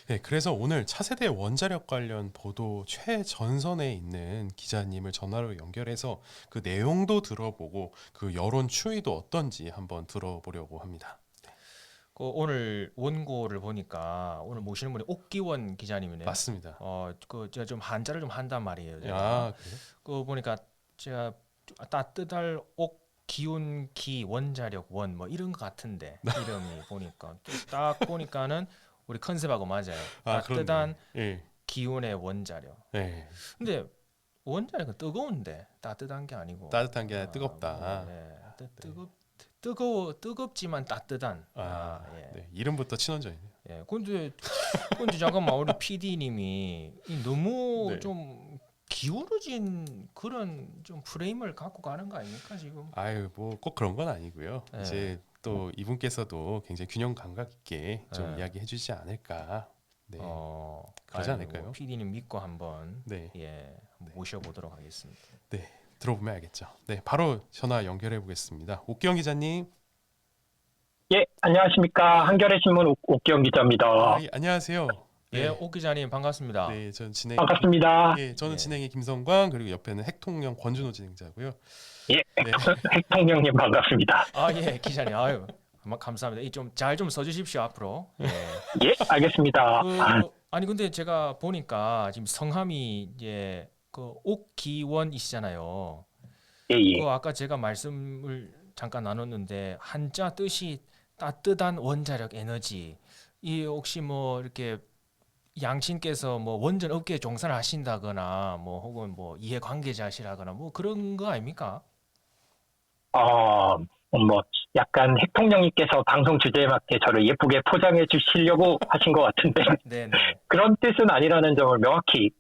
네, 그래서 오늘 차세대 원자력 관련 보도 최전선에 있는 기자님을 전화로 연결해서 그 내용도 들어보고 그 여론 추이도 어떤지 한번 들어보려고 합니다. 오늘 원고를 보니까 오늘 모시는 분이 옥기원 기자님이네요. 맞습니다. 제가 좀 한자를 좀 한단 말이에요. 그래요? 그 보니까 제가 따뜻할 옥 기운 기 원자력 원 뭐 이런 것 같은데 이름이 보니까 딱 보니까는 우리 컨셉하고 맞아요. 따뜻한 기운의 원자력. 네. 근데 원자력은 뜨거운데 따뜻한 게 아니고 따뜻한 게 아니라 뜨겁다. 뜨겁지만 따뜻한. 네, 이름부터 친원적이네요. 근데 잠깐만 우리 PD님이 너무 네. 좀 기울어진 그런 좀 프레임을 갖고 가는 거 아닙니까 지금? 뭐 꼭 그런 건 아니고요. 네. 이제 또 이분께서도 굉장히 균형 감각 있게 좀 이야기해주지 않을까. 네. 그러지 않을까요? PD님 믿고 한번 네. 모셔보도록 하겠습니다. 네, 들어보면 알겠죠. 네, 바로 전화 연결해 보겠습니다. 옥기영 기자님. 예, 안녕하십니까. 한겨레 신문 옥기영 기자입니다. 예, 안녕하세요. 예, 오 기자님 반갑습니다. 네, 전 진행. 반갑습니다. 예, 저는 예. 진행의 김성광 그리고 옆에는 핵통령 권준호 진행자고요. 예, 네. 핵통령님 반갑습니다. 예, 기자님. 아유, 감사합니다. 좀 잘 좀 써주십시오 앞으로. 예. 예, 알겠습니다. 아니 근데 제가 보니까 지금 성함이 이제 그 옥기원이시잖아요. 예, 예. 그 아까 제가 말씀을 잠깐 나눴는데 한자 뜻이 따뜻한 원자력 에너지. 이 혹시 뭐 이렇게 양친께서 뭐 원전 업계에 종사를 하신다거나 뭐 혹은 뭐 이해 관계자시라거나 뭐 그런 거 아닙니까? 뭐 약간 핵통령님께서 방송 주제에 맞게 저를 예쁘게 포장해 주시려고 하신 것 같은데 네, 네. 그런 뜻은 아니라는 점을 명확히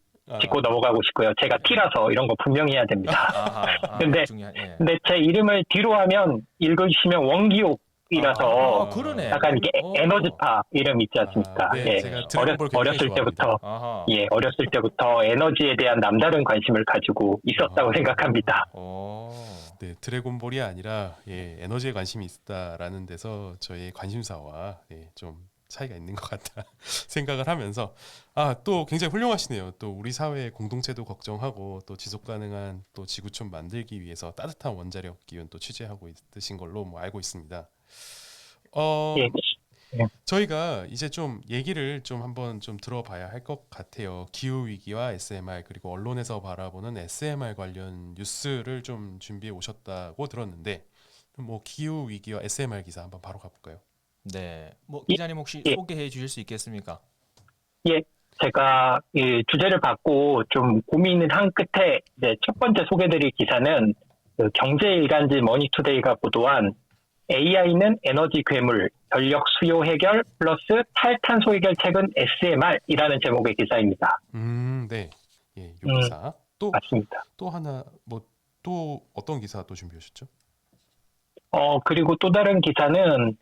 짚고 넘어가고 싶고요. 제가 T라서 이런 거 분명히 해야 됩니다. 아하. 근데- 중요한. 예. 근데 제 이름을 뒤로 하면 읽으시면 원기옥이라서 그러네. 약간 이게 에너지파 이름 있지 않습니까? 네, 예. 제가 드래곤볼 굉장히 어렸을 좋아합니다. 때부터 아하. 예, 어렸을 때부터 에너지에 대한 남다른 관심을 가지고 있었다고 아. 생각합니다. 오. 네, 드래곤볼이 아니라 에너지에 관심이 있다라는 데서 저의 관심사와 좀 차이가 있는 것 같다 생각을 하면서 또 굉장히 훌륭하시네요. 또 우리 사회의 공동체도 걱정하고 또 지속 가능한 또 지구촌 만들기 위해서 따뜻한 원자력 기운 또 취재하고 있으신 걸로 뭐 알고 있습니다. 예. 저희가 이제 좀 얘기를 좀 한번 좀 들어봐야 할 것 같아요. 기후 위기와 SMR 그리고 언론에서 바라보는 SMR 관련 뉴스를 좀 준비해 오셨다고 들었는데 뭐 기후 위기와 SMR 기사 한번 바로 가볼까요? 네. 뭐 기자님 혹시 예. 소개해 주실 수 있겠습니까? 예, 제가 이 주제를 받고 좀 고민을 한 끝에 이제 첫 번째 소개드릴 기사는 그 경제일간지 머니투데이가 보도한 AI는 에너지 괴물, 전력 수요 해결 플러스 탈탄소 해결책은 SMR이라는 제목의 기사입니다. 네, 요 기사 맞습니다. 또 하나 뭐 또 어떤 기사 또 준비해 오셨죠? 그리고 또 다른 기사는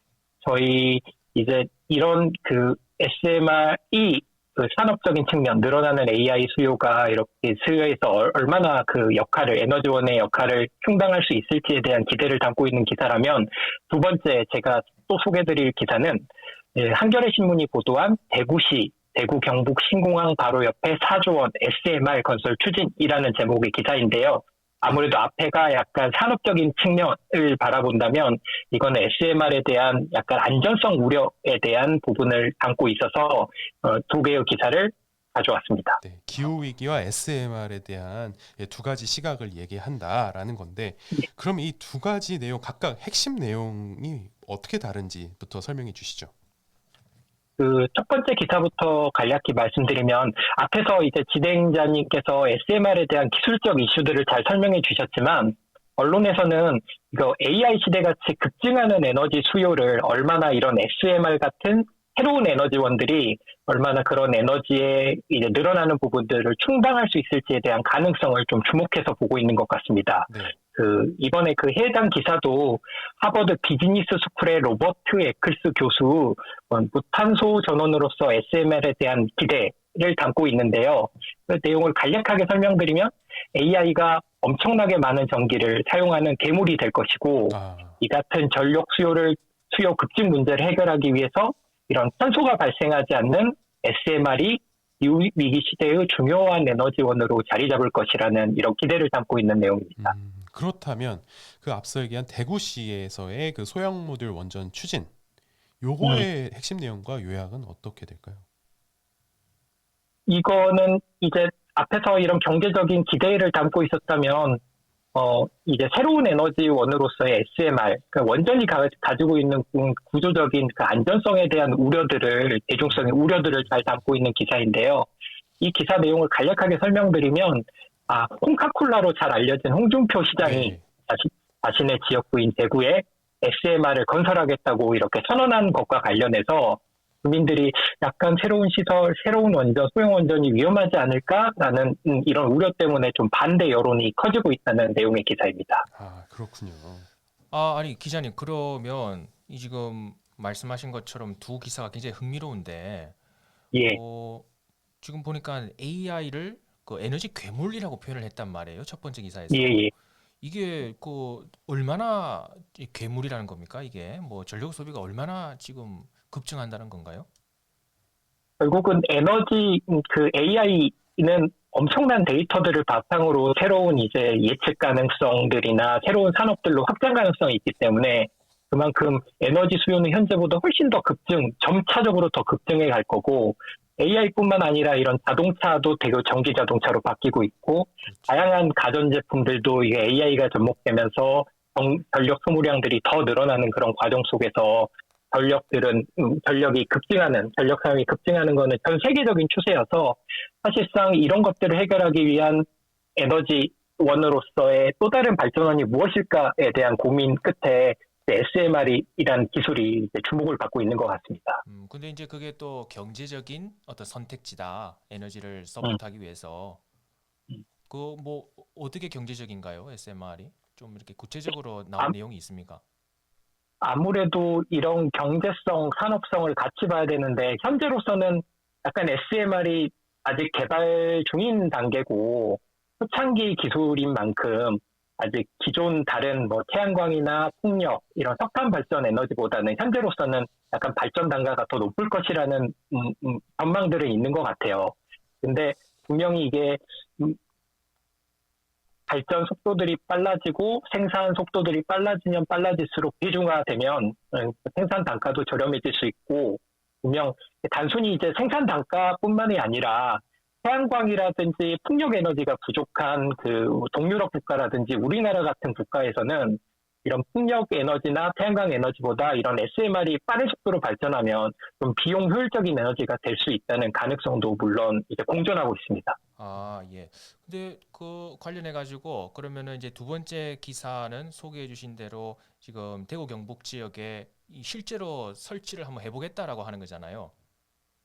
저희 이제 이런 그 SMR이 그 산업적인 측면 늘어나는 AI 수요가 이렇게 수요에서 얼마나 그 역할을 에너지원의 역할을 충당할 수 있을지에 대한 기대를 담고 있는 기사라면 두 번째 제가 또 소개드릴 기사는 한겨레 신문이 보도한 대구시 대구 경북 신공항 바로 옆에 4조 원 SMR 건설 추진이라는 제목의 기사인데요. 아무래도 앞에가 약간 산업적인 측면을 바라본다면 이거는 SMR에 대한 약간 안전성 우려에 대한 부분을 담고 있어서 두 개의 기사를 가져왔습니다. 네, 기후 위기와 SMR에 대한 두 가지 시각을 얘기한다라는 건데 그럼 이 두 가지 내용 각각 핵심 내용이 어떻게 다른지부터 설명해 주시죠. 그 첫 번째 기사부터 간략히 말씀드리면 앞에서 이제 진행자님께서 SMR에 대한 기술적 이슈들을 잘 설명해 주셨지만 언론에서는 이거 AI 시대같이 급증하는 에너지 수요를 얼마나 이런 SMR 같은 새로운 에너지원들이 얼마나 그런 에너지에 이제 늘어나는 부분들을 충당할 수 있을지에 대한 가능성을 좀 주목해서 보고 있는 것 같습니다. 네. 이번에 그 해당 기사도 하버드 비즈니스 스쿨의 로버트 에클스 교수 무탄소 전원으로서 SMR에 대한 기대를 담고 있는데요. 그 내용을 간략하게 설명드리면 AI가 엄청나게 많은 전기를 사용하는 괴물이 될 것이고 이 같은 전력 수요 급증 문제를 해결하기 위해서 이런 탄소가 발생하지 않는 SMR이 위기 시대의 중요한 에너지원으로 자리 잡을 것이라는 이런 기대를 담고 있는 내용입니다. 그렇다면 그 앞서 얘기한 대구시에서의 그 소형 모듈 원전 추진 요거의 핵심 내용과 요약은 어떻게 될까요? 이거는 이제 앞에서 이런 경제적인 기대를 담고 있었다면 이제 새로운 에너지원으로서의 SMR, 그러니까 원전이 가지고 있는 구조적인 그 안전성에 대한 우려들을, 대중성의 우려들을 잘 담고 있는 기사인데요. 이 기사 내용을 간략하게 설명드리면, 콩카콜라로 잘 알려진 홍준표 시장이 자신의 지역구인 대구에 SMR을 건설하겠다고 이렇게 선언한 것과 관련해서 국민들이 약간 새로운 시설, 새로운 원전, 소형 원전이 위험하지 않을까라는 이런 우려 때문에 좀 반대 여론이 커지고 있다는 내용의 기사입니다. 그렇군요. 아니 기자님 그러면 이 지금 말씀하신 것처럼 두 기사가 굉장히 흥미로운데 지금 보니까 AI를 그 에너지 괴물이라고 표현을 했단 말이에요. 첫 번째 기사에서. 이게 그 얼마나 괴물이라는 겁니까? 이게 뭐 전력 소비가 얼마나 지금 급증한다는 건가요? 결국은 에너지 그 AI는 엄청난 데이터들을 바탕으로 새로운 이제 예측 가능성들이나 새로운 산업들로 확장 가능성이 있기 때문에 그만큼 에너지 수요는 현재보다 훨씬 더 점차적으로 더 급증해 갈 거고 AI뿐만 아니라 이런 자동차도 대거 전기 자동차로 바뀌고 있고 다양한 가전제품들도 이게 AI가 접목되면서 전력 소모량들이 더 늘어나는 그런 과정 속에서 전력 사용이 급증하는 거는 전 세계적인 추세여서 사실상 이런 것들을 해결하기 위한 에너지원으로서의 또 다른 발전원이 무엇일까에 대한 고민 끝에 SMR이란 기술이 이제 주목을 받고 있는 것 같습니다. 근데 이제 그게 또 경제적인 어떤 선택지다. 에너지를 서포트하기 위해서. 음. 그 뭐 어떻게 경제적인가요? SMR이? 좀 이렇게 구체적으로 나온 내용이 있습니까? 아무래도 이런 경제성, 산업성을 같이 봐야 되는데 현재로서는 약간 SMR이 아직 개발 중인 단계고 초창기 기술인 만큼 아직 기존 다른 뭐 태양광이나 풍력 이런 석탄 발전 에너지보다는 현재로서는 약간 발전 단가가 더 높을 것이라는 전망들은 있는 것 같아요. 근데 분명히 이게 발전 속도들이 빨라지고 생산 속도들이 빨라지면 빨라질수록 비중화되면 생산 단가도 저렴해질 수 있고 분명 단순히 이제 생산 단가뿐만이 아니라 태양광이라든지 풍력 에너지가 부족한 그 동유럽 국가라든지 우리나라 같은 국가에서는 이런 풍력 에너지나 태양광 에너지보다 이런 SMR이 빠른 속도로 발전하면 좀 비용 효율적인 에너지가 될 수 있다는 가능성도 물론 이제 공존하고 있습니다. 아, 예. 근데 그 관련해 가지고 그러면은 이제 두 번째 기사는 소개해 주신 대로 지금 대구 경북 지역에 실제로 설치를 한번 해보겠다라고 하는 거잖아요.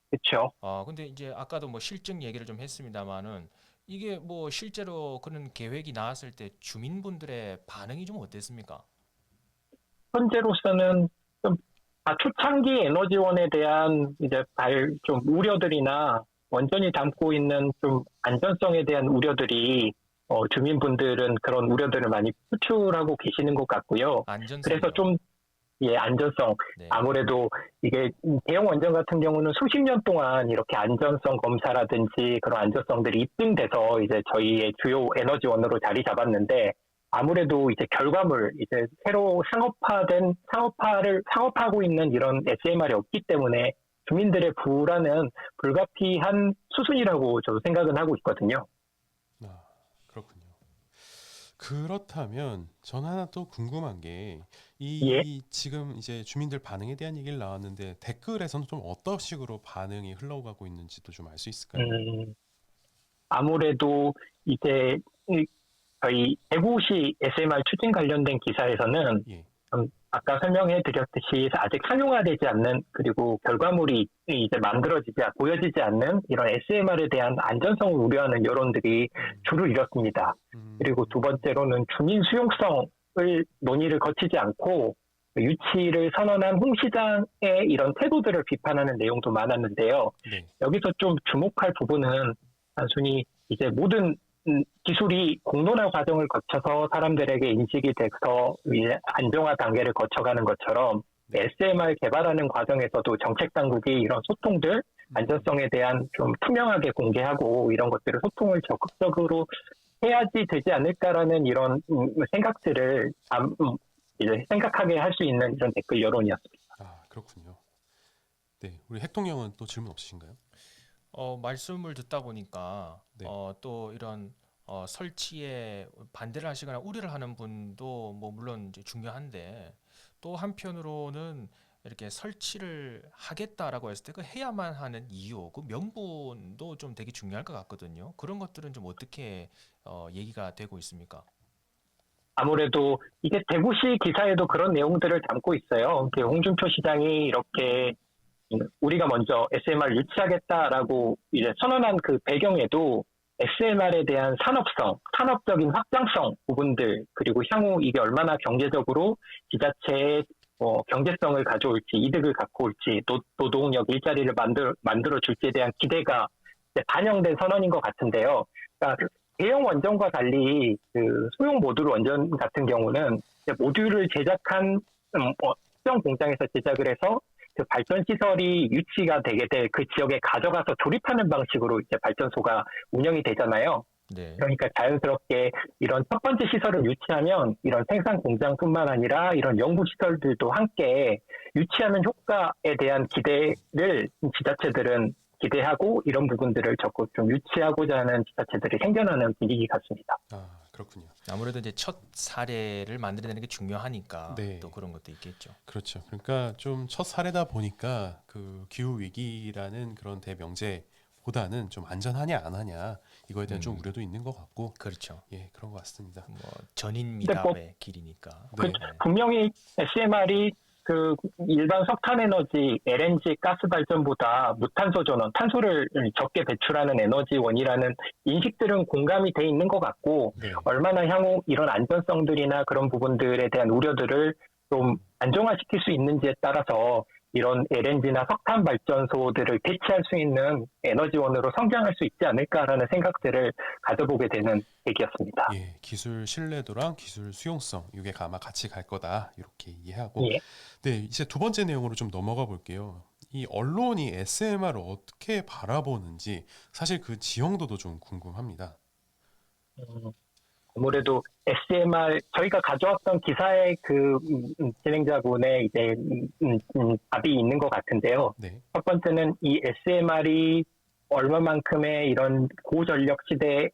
그렇죠. 근데 이제 아까도 뭐 실증 얘기를 좀 했습니다마는 이게 뭐 실제로 그런 계획이 나왔을 때 주민분들의 반응이 좀 어땠습니까? 현재로서는 좀 초창기 에너지원에 대한 이제 좀 우려들이나 원전이 담고 있는 좀 안전성에 대한 우려들이 주민분들은 그런 우려들을 많이 표출하고 계시는 것 같고요. 안전성이요. 그래서 좀 안전성. 네. 아무래도 이게 대형 원전 같은 경우는 수십 년 동안 이렇게 안전성 검사라든지 그런 안전성들이 입증돼서 이제 저희의 주요 에너지원으로 자리 잡았는데 아무래도 이제 결과물, 이제 새로 상업화하고 있는 이런 SMR이 없기 때문에 주민들의 불안은 불가피한 수순이라고 저도 생각은 하고 있거든요. 아, 그렇군요. 그렇다면 전 하나 또 궁금한 게 예. 지금 이제 주민들 반응에 대한 얘기를 나왔는데 댓글에서는 좀 어떤 식으로 반응이 흘러가고 있는지도 좀 알 수 있을까요? 아무래도 이제 저희 대구시 SMR 추진 관련된 기사에서는 예. 아까 설명해 드렸듯이 아직 상용화되지 않는 그리고 결과물이 이제 보여지지 않는 이런 SMR에 대한 안전성을 우려하는 여론들이 주를 이뤘습니다. 그리고 두 번째로는 주민 수용성을 논의를 거치지 않고 유치를 선언한 홍 시장의 이런 태도들을 비판하는 내용도 많았는데요. 네. 여기서 좀 주목할 부분은 단순히 이제 모든 기술이 공론화 과정을 거쳐서 사람들에게 인식이 돼서 이제 안정화 단계를 거쳐가는 것처럼 SMR 개발하는 과정에서도 정책 당국이 이런 소통들, 안전성에 대한 좀 투명하게 공개하고 이런 것들을 소통을 적극적으로 해야지 되지 않을까라는 이런 생각들을 이제 생각하게 할 수 있는 이런 댓글 여론이었습니다. 아, 그렇군요. 네, 우리 핵동령은 또 질문 없으신가요? 말씀을 듣다 보니까 네. 또 이런 설치에 반대를 하시거나 우려를 하는 분도 뭐 물론 이제 중요한데 또 한편으로는 이렇게 설치를 하겠다라고 했을 때 그 해야만 하는 이유, 그 명분도 좀 되게 중요할 것 같거든요. 그런 것들은 좀 어떻게 얘기가 되고 있습니까? 아무래도 이게 대구시 기사에도 그런 내용들을 담고 있어요. 홍준표 시장이 이렇게 우리가 먼저 SMR 유치하겠다라고 이제 선언한 그 배경에도 SMR에 대한 산업적인 확장성 부분들, 그리고 향후 이게 얼마나 경제적으로 지자체의 경제성을 가져올지, 이득을 갖고 올지, 노동력, 일자리를 만들어 줄지에 대한 기대가 반영된 선언인 것 같은데요. 그러니까 대형 원전과 달리 그 소형 모듈 원전 같은 경우는 이제 모듈을 제작한 수영 공장에서 제작을 해서 그 발전 시설이 유치가 되게 될 그 지역에 가져가서 조립하는 방식으로 이제 발전소가 운영이 되잖아요. 네. 그러니까 자연스럽게 이런 첫 번째 시설을 유치하면 이런 생산 공장뿐만 아니라 이런 연구 시설들도 함께 유치하는 효과에 대한 기대를 지자체들은 기대하고 이런 부분들을 적극 좀 유치하고자 하는 지자체들이 생겨나는 분위기 같습니다. 아, 그렇군요. 아무래도 이제 첫 사례를 만들어내는 게 중요하니까 네. 또 그런 것도 있겠죠. 그렇죠. 그러니까 좀 첫 사례다 보니까 그 기후 위기라는 그런 대명제보다는 좀 안전하냐 안 하냐 이거에 대한 좀 우려도 있는 것 같고, 그렇죠. 예, 그런 것 같습니다. 뭐 전인 근데 뭐- 미답의 길이니까. 네. 분명히 SMR이 그 일반 석탄 에너지, LNG 가스 발전보다 무탄소 전원, 탄소를 적게 배출하는 에너지원이라는 인식들은 공감이 돼 있는 것 같고, 네. 얼마나 향후 이런 안전성들이나 그런 부분들에 대한 우려들을 좀 안정화시킬 수 있는지에 따라서 이런 LNG나 석탄 발전소들을 대체할 수 있는 에너지원으로 성장할 수 있지 않을까라는 생각들을 가져보게 되는 계기였습니다. 예, 기술 신뢰도랑 기술 수용성 이게 아마 같이 갈 거다 이렇게 이해하고, 예. 네, 이제 두 번째 내용으로 좀 넘어가 볼게요. 이 언론이 SMR을 어떻게 바라보는지 사실 그 지형도도 좀 궁금합니다. 아무래도 SMR 저희가 가져왔던 기사의 그 진행자분의 이제 답이 있는 것 같은데요. 네, 첫 번째는 이 SMR이 얼마만큼의 이런 고전력 시대의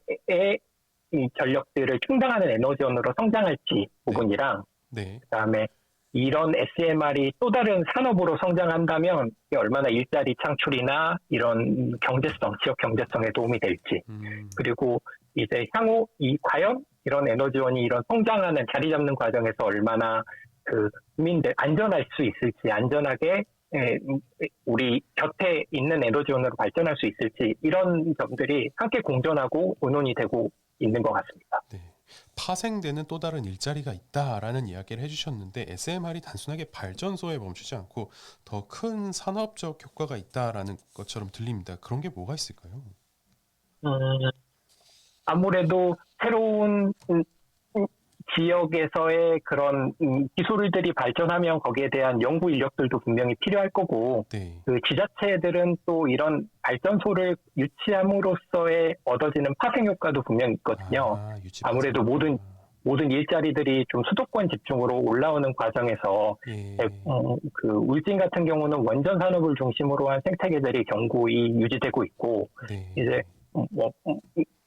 이 전력들을 충당하는 에너지원으로 성장할지 부분이랑, 네, 그다음에 이런 SMR이 또 다른 산업으로 성장한다면 이게 얼마나 일자리 창출이나 이런 경제성, 지역 경제성에 도움이 될지, 그리고 이제 향후 과연 이런 에너지원이 이런 성장하는 자리 잡는 과정에서 얼마나 그 국민들 안전할 수 있을지, 안전하게 우리 곁에 있는 에너지원으로 발전할 수 있을지, 이런 점들이 함께 공존하고 의논이 되고 있는 것 같습니다. 네. 파생되는 또 다른 일자리가 있다라는 이야기를 해주셨는데, SMR이 단순하게 발전소에 멈추지 않고 더 큰 산업적 효과가 있다라는 것처럼 들립니다. 그런 게 뭐가 있을까요? 아무래도 새로운 지역에서의 그런 기술들이 발전하면 거기에 대한 연구 인력들도 분명히 필요할 거고, 네, 그 지자체들은 또 이런 발전소를 유치함으로써의 얻어지는 파생 효과도 분명히 있거든요. 유치 아무래도 발전. 모든 일자리들이 좀 수도권 집중으로 올라오는 과정에서 예, 그 울진 같은 경우는 원전 산업을 중심으로 한 생태계들이 견고히 유지되고 있고, 네, 이제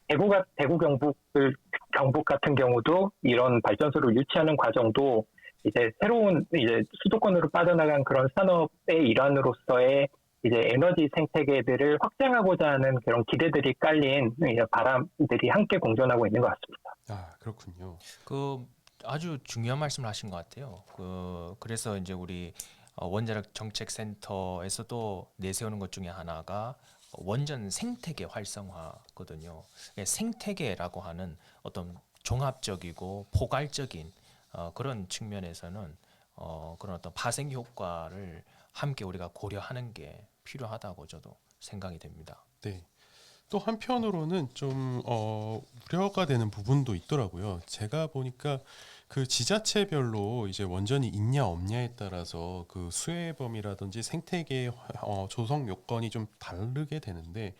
대구 경북 같은 경우도 이런 발전소를 유치하는 과정도 이제 새로운 이제 수도권으로 빠져나간 그런 산업의 일환으로서의 이제 에너지 생태계들을 확장하고자 하는 그런 기대들이 깔린 바람들이 함께 공존하고 있는 것 같습니다. 아, 그렇군요. 그 아주 중요한 말씀을 하신 것 같아요. 그래서 이제 우리 원자력 정책센터에서도 내세우는 것 중에 하나가 원전 생태계 활성화거든요. 생태계라고 하는 어떤 종합적이고 포괄적인 그런 측면에서는 그런 어떤 파생 효과를 함께 우리가 고려하는 게 필요하다고 저도 생각이 됩니다. 네. 또 한편으로는 좀 우려가 되는 부분도 있더라고요. 제가 보니까 그 지자체별로 이제 원전이 있냐 없냐에 따라서 그 수혜범이라든지 생태계 조성 요건이 좀 다르게 되는데,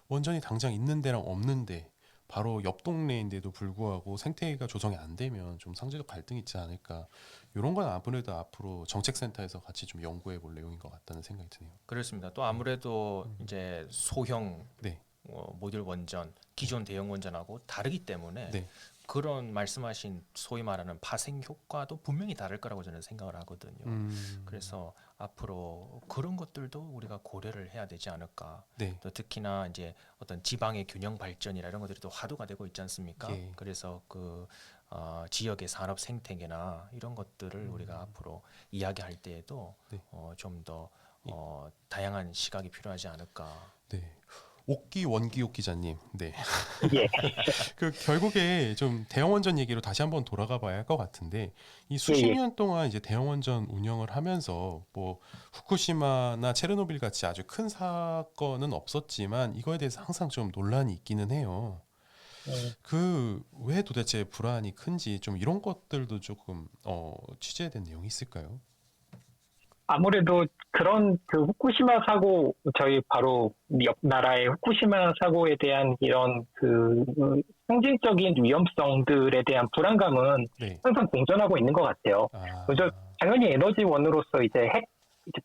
원전이 당장 있는 데랑 없는 데 바로 옆 동네인데도 불구하고 생태계가 조성이 안 되면 좀 상대적 갈등이 있지 않을까. 이런 건 아무래도 앞으로 정책센터에서 같이 좀 연구해 볼 내용인 것 같다는 생각이 드네요. 그렇습니다. 또 아무래도 이제 소형 네, 모듈 원전, 기존 대형 원전하고 다르기 때문에 네, 그런 말씀하신 소위 말하는 파생 효과도 분명히 다를 거라고 저는 생각을 하거든요. 그래서 앞으로 그런 것들도 우리가 고려를 해야 되지 않을까. 네, 또 특히나 이제 어떤 지방의 균형 발전이나 이런 것들이 또 화두가 되고 있지 않습니까? 예. 그래서 그 지역의 산업 생태계나 이런 것들을 우리가 앞으로 이야기할 때에도 네. 좀 더 다양한 시각이 필요하지 않을까. 네. 옥기 원기옥 기자님, 네. 예. 그 결국에 좀 대형원전 얘기로 다시 한번 돌아가 봐야 할 것 같은데, 이 수십 예. 년 동안 이제 대형원전 운영을 하면서 뭐 후쿠시마나 체르노빌 같이 아주 큰 사건은 없었지만 이거에 대해서 항상 좀 논란이 있기는 해요. 그 왜 도대체 불안이 큰지 좀 이런 것들도 조금 취재된 내용이 있을까요? 아무래도 그런 그 후쿠시마 사고, 저희 바로 옆 나라의 후쿠시마 사고에 대한 이런 그 상징적인 위험성들에 대한 불안감은 네. 항상 공존하고 있는 것 같아요. 먼저 당연히 에너지원으로서 이제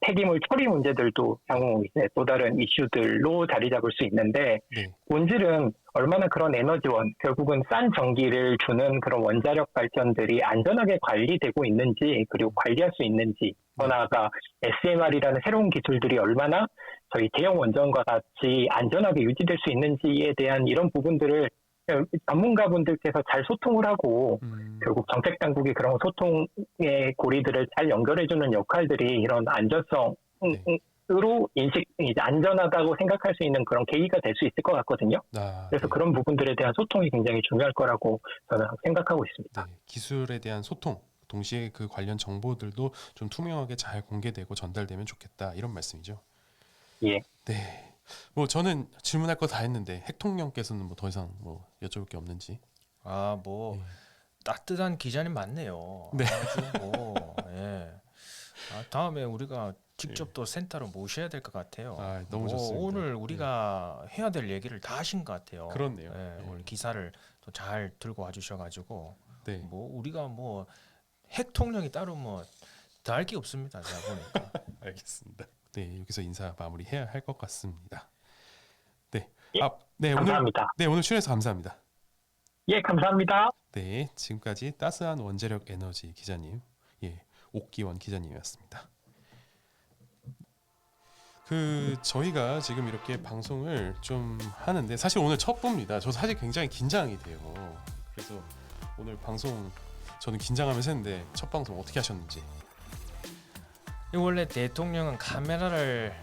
폐기물 처리 문제들도 향후 이제 또 다른 이슈들로 자리 잡을 수 있는데, 네. 본질은 얼마나 그런 에너지원, 결국은 싼 전기를 주는 그런 원자력 발전들이 안전하게 관리되고 있는지, 그리고 관리할 수 있는지, 더 나아가 SMR이라는 새로운 기술들이 얼마나 저희 대형 원전과 같이 안전하게 유지될 수 있는지에 대한 이런 부분들을 전문가분들께서 잘 소통을 하고 결국 정책 당국이 그런 소통의 고리들을 잘 연결해주는 역할들이 이런 안전성으로 이제 안전하다고 생각할 수 있는 그런 계기가 될 수 있을 것 같거든요. 그래서 그런 부분들에 대한 소통이 굉장히 중요할 거라고 저는 생각하고 있습니다. 네, 기술에 대한 소통, 동시에 그 관련 정보들도 좀 투명하게 잘 공개되고 전달되면 좋겠다 이런 말씀이죠. 예. 네. 뭐 저는 질문할 거 다 했는데 핵통령께서는 뭐 더 이상 뭐 여쭤볼 게 없는지. 뭐 따뜻한 기자님 많네요. 네. 아주 뭐 예. 다음에 우리가 직접 또 센터로 모셔야 될 것 같아요. 너무 좋습니다. 오늘 우리가 해야 될 얘기를 다 하신 것 같아요. 그렇네요. 오늘 기사를 또 잘 들고 와주셔가지고 네. 뭐 우리가 뭐 핵통령이 따로 뭐 더 할 게 없습니다. 제가 보니까. 알겠습니다. 네, 여기서 인사 마무리해야 할 것 같습니다. 네. 예, 네, 감사합니다. 오늘 출연해서 감사합니다. 예, 감사합니다. 네, 지금까지 따스한 원자력 에너지 기자님, 옥기원 기자님이었습니다. 저희가 지금 이렇게 방송을 좀 하는데 사실 오늘 첫 봅니다. 저 사실 굉장히 긴장이 돼요. 그래서 오늘 방송 저는 긴장하면서 했는데 첫 방송 어떻게 하셨는지. 원래 대통령은 카메라를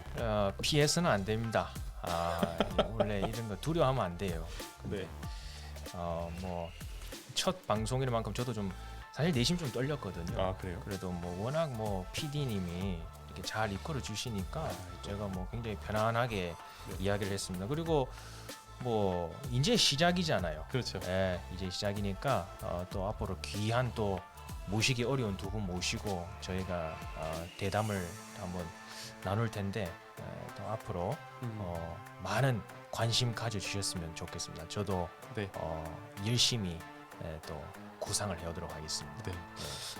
피해서는 안 됩니다. 원래 이런 거 두려워하면 안 돼요. 근데 뭐 첫 방송인 만큼 저도 좀 사실 내심 좀 떨렸거든요. 그래요? 그래도 뭐 워낙 뭐 PD님이 이렇게 잘 이끌어 주시니까 제가 뭐 굉장히 편안하게 이야기를 했습니다. 그리고 뭐 이제 시작이잖아요. 그렇죠. 네, 이제 시작이니까 또 앞으로 귀한 또 모시기 어려운 두 분 모시고 저희가 대담을 한번 나눌 텐데 또 앞으로 많은 관심 가져주셨으면 좋겠습니다. 저도 열심히 또 구상을 해오도록 하겠습니다. 네.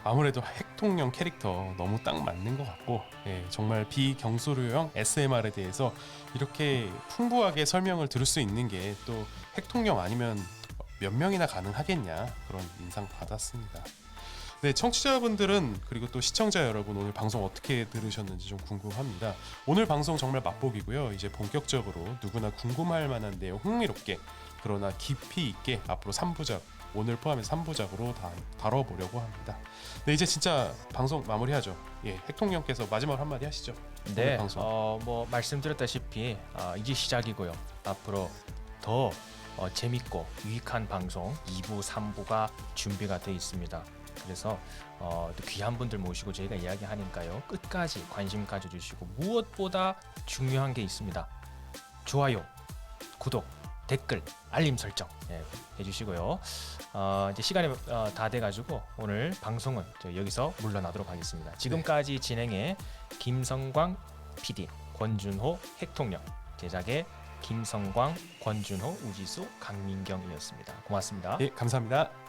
아무래도 핵통령 캐릭터 너무 딱 맞는 것 같고 정말 비경소료형 SMR에 대해서 이렇게 풍부하게 설명을 들을 수 있는 게 또 핵통령 아니면 몇 명이나 가능하겠냐 그런 인상 받았습니다. 네, 청취자분들은 그리고 또 시청자 여러분 오늘 방송 어떻게 들으셨는지 좀 궁금합니다. 오늘 방송 정말 맛보기고요. 이제 본격적으로 누구나 궁금할 만한 내용 흥미롭게 그러나 깊이 있게 앞으로 3부작 오늘 포함해서 3부작으로 다뤄보려고 합니다. 네, 이제 진짜 방송 마무리하죠. 핵통령께서 마지막 한마디 하시죠. 네, 방송. 뭐 말씀드렸다시피 이제 시작이고요. 앞으로 더 재밌고 유익한 방송 2부, 3부가 준비가 되어 있습니다. 그래서 또 귀한 분들 모시고 저희가 이야기하니까요. 끝까지 관심 가져주시고 무엇보다 중요한 게 있습니다. 좋아요, 구독, 댓글, 알림 설정 해주시고요. 이제 시간이 다 돼가지고 오늘 방송은 여기서 물러나도록 하겠습니다. 지금까지 진행해 김성광 PD, 권준호 핵통령, 제작의 김성광, 권준호, 우지수, 강민경이었습니다. 고맙습니다. 감사합니다.